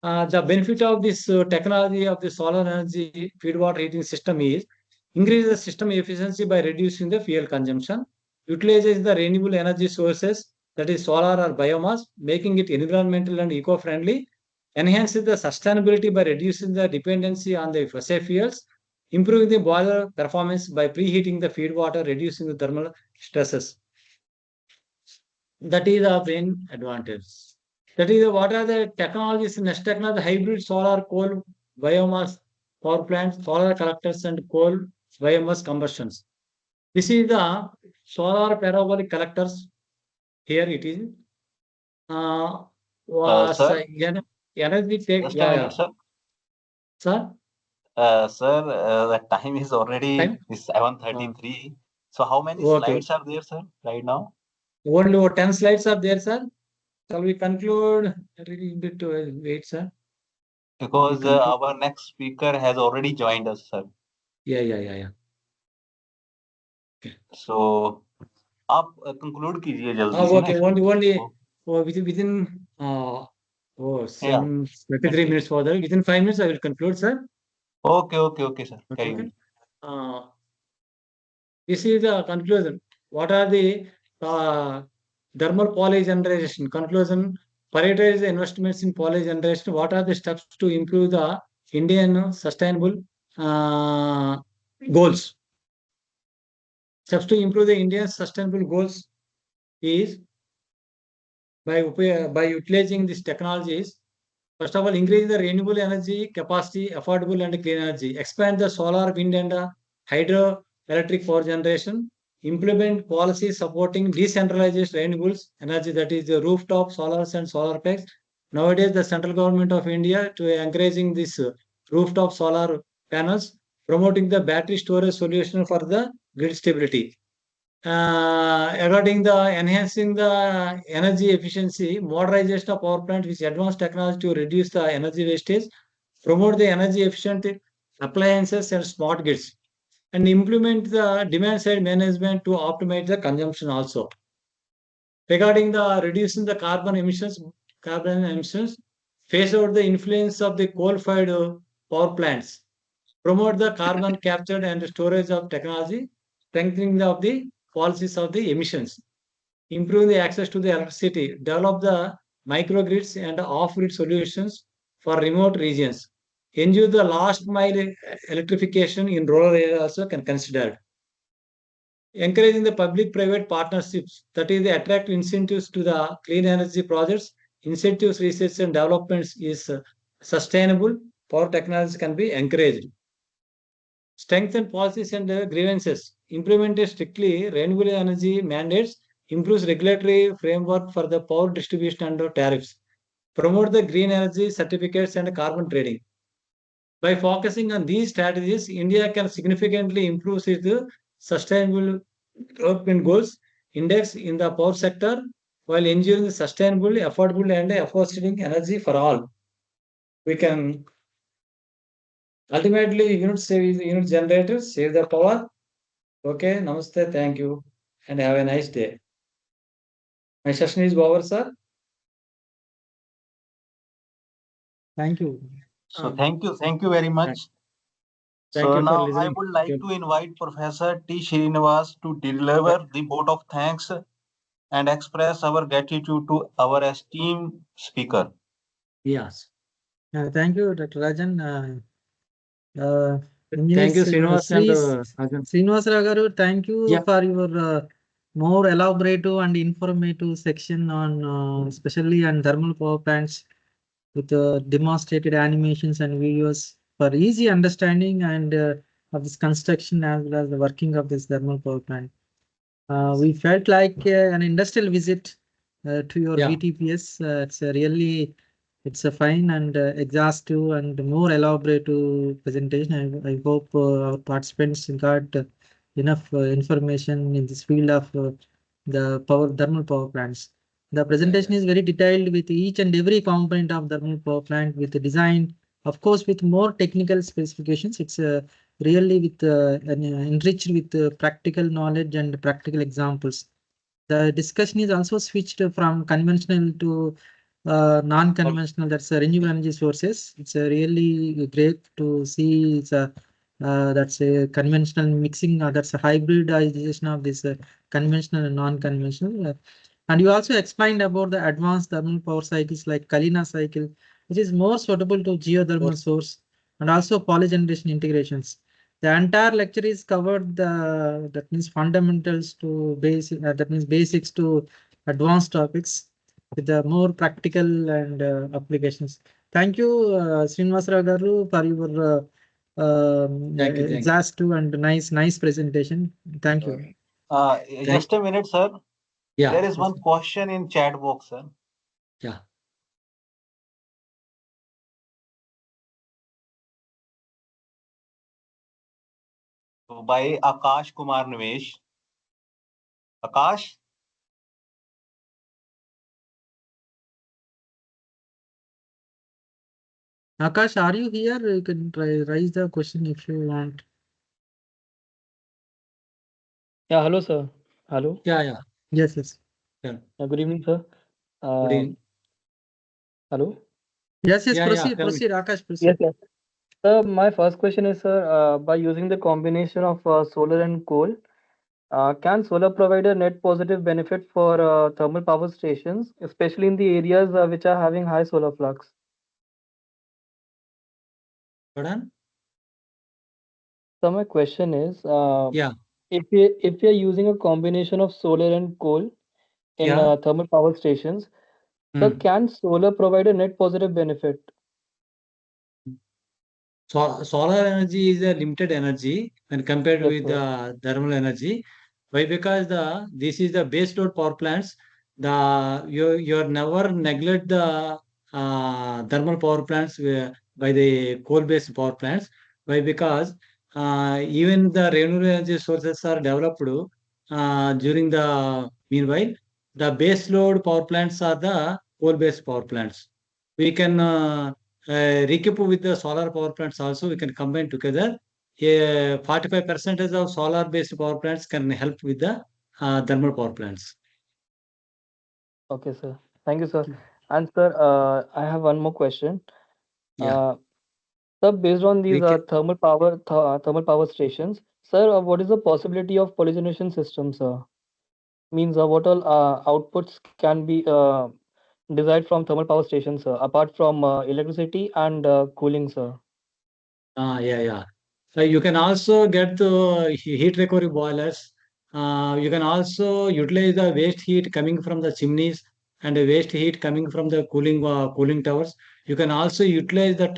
The benefit of this technology of the solar energy feed water heating system is increase the system efficiency by reducing the fuel consumption, utilizes the renewable energy sources, that is solar or biomass, making it environmental and eco-friendly, enhances the sustainability by reducing the dependency on the fossil fuels, improving the boiler performance by preheating the feed water, reducing the thermal stresses. That is the main advantage. That is what are the technologies? Next technology, hybrid solar coal biomass power plants, solar collectors and coal biomass combustions. This is the solar parabolic collectors. Here it is. Sir, Energy take. just a minute, sir. Sir. Sir, the time is already 7:33. So how many slides are there, sir, right now? Only 10 slides are there, sir. Shall we conclude? A little bit wait, sir. Because conclude. our next speaker has already joined us, sir. Yeah. So आप conclude कीजिए जल्दी से ना Okay, इसको। only within Yeah. 33 minutes further. Within 5 minutes, I will conclude, sir. Okay, sir. Carry Okay. on. This is the conclusion. What are the thermal poly generation? Conclusion: prioritize the investments in poly generation. What are the steps to improve the Indian sustainable goals? Steps to improve the Indian sustainable goals is by utilizing these technologies. First of all, increase the renewable energy capacity, affordable and clean energy. Expand the solar, wind and hydroelectric power generation. Implement policies supporting decentralized renewables energy, that is the rooftop solars and solar packs. Nowadays, the central government of India to encouraging this rooftop solar panels, promoting the battery storage solution for the grid stability. Regarding the enhancing the energy efficiency, modernization of power plant with advanced technology to reduce the energy wastage, promote the energy efficient appliances and smart grids, and implement the demand side management to optimize the consumption also. Regarding the reducing the carbon emissions, phase out the influence of the coal-fired power plants, promote the carbon capture and storage of technology, strengthening of the policies of the emissions, improve the access to the electricity, develop the microgrids and off-grid solutions for remote regions, ensure the last mile electrification in rural areas also can consider. Encouraging the public-private partnerships, that is the attract incentives to the clean energy projects, incentives research and developments is sustainable, power technology can be encouraged. Strengthen policies and grievances, implement strictly renewable energy mandates, improves regulatory framework for the power distribution and tariffs, promote the green energy certificates and carbon trading. By focusing on these strategies, India can significantly improve its sustainable development goals index in the power sector while ensuring sustainable, affordable and affordable energy for all. We can ultimately unit generators save the power. Okay, namaste, thank you, and have a nice day. My session is over, sir. Thank you. So thank you very much. Thank So you for now I listening. would like to invite Professor T. Srinivas to deliver the vote of thanks and express our gratitude to our esteemed speaker. Yes. Thank you, Dr. Rajan. Thank you, Srinivas and Rajan. Srinivasarao garu, thank you Yeah. for your more elaborative and informative section on especially on thermal power plants with demonstrated animations and videos for easy understanding and of this construction as well as the working of this thermal power plant. We felt like an industrial visit to your Yeah. VTPS. It's a fine and exhaustive and more elaborative presentation. I hope our participants got enough information in this field of the thermal power plants. The presentation is very detailed with each and every component of thermal power plant with the design, of course, with more technical specifications. It's really with enriched with practical knowledge and practical examples. The discussion is also switched from conventional to non-conventional, that's renewable energy sources. It's really great to see that's a conventional mixing, that's a hybridization of this conventional and non-conventional. And you also explained about the advanced thermal power cycles like Kalina cycle, which is more suitable to geothermal source and also poly generation integrations. The entire lecture is covered that means fundamentals to basic, that means basics to advanced topics with the more practical and applications. Thank you, Srinivasarao garu, for your Thank you. exhaustive and nice presentation. Thank you. Just a minute, sir. Yeah. There is one question in chat box, sir. Yeah. So by Akash Kumar Nivesh. Akash? Akash, are you here? You can raise the question if you want. Yeah, hello, sir. Hello. Yeah. Yes, yes. Good evening, sir. Good evening. Hello. Yes, Yeah, proceed, tell me. proceed, Akash, proceed. Yes, yes. Sir, my first question is, sir, by using the combination of solar and coal, can solar provide a net positive benefit for thermal power stations, especially in the areas which are having high solar flux? Pardon? So my question is, Yeah. if we are using a combination of solar and coal in Yeah. thermal power stations, so can solar provide a net positive benefit? So, solar energy is a limited energy when compared Yes, with sir. the thermal energy. Why? Because this is the base load power plants. You're never neglect the thermal power plants by the coal-based power plants. Why? Because even the renewable energy sources are developed during the meanwhile. The base load power plants are the coal-based power plants. We can recoup with the solar power plants also. We can combine together. 45% of solar based power plants can help with the thermal power plants. Okay, sir. Thank you, sir. And sir, I have one more question. Yeah. Sir, based on these We can, thermal power stations, sir, what is the possibility of polygeneration systems, sir? Means what all outputs can be derived from thermal power stations, sir, apart from electricity and cooling, sir? yeah. So you can also get the heat recovery boilers. You can also utilize the waste heat coming from the chimneys and the waste heat coming from the cooling towers. You can also utilize that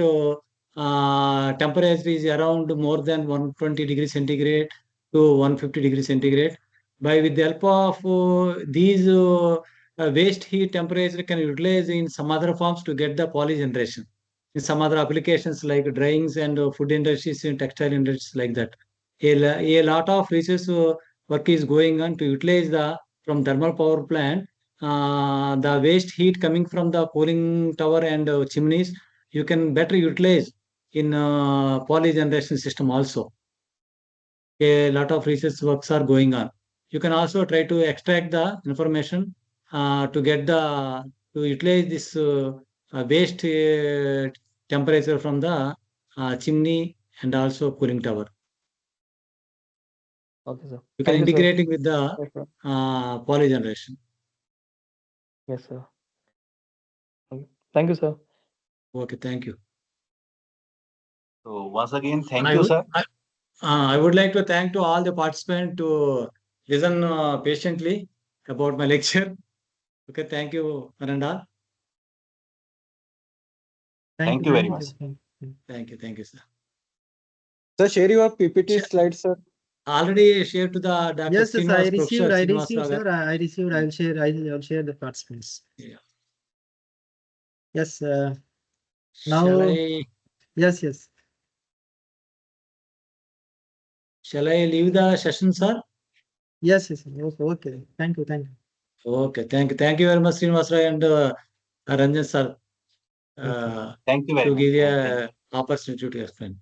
temperature is around more than 120 degrees centigrade to 150 degrees centigrade. By with the help of these waste heat temperature can utilize in some other forms to get the poly generation in some other applications like dryings and food industries and textile industries like that. A lot of research work is going on to utilize the from thermal power plant the waste heat coming from the cooling tower and chimneys. You can better utilize in poly generation system also. A lot of research works are going on. You can also try to extract the information to get the to utilize this waste temperature from the chimney and also cooling tower. Okay, sir. You can Thank you, sir. integrate it with the Yes, sir. poly generation. Yes, sir. Okay. Thank you, sir. Okay, thank you. So once again, thank I you, would sir. I would like to thank to all the participants to listen patiently about my lecture. Okay, thank you, Ananda. Thank you very much. Thank you, sir. Sir, share your PPT slides, sir. Already shared to the Dr. Yes, yes, I Srinivas, Professor received, Srinivas sir. Rao. I received. I'll share the participants. Yeah. Yes. Shall Now. I Yes. shall I leave the session, sir? Yes. Okay. Thank you. Okay, thank you very much, Srinivas Rao and Ranjan sir, Thank you very to much. give Thank you. a opportunity to explain.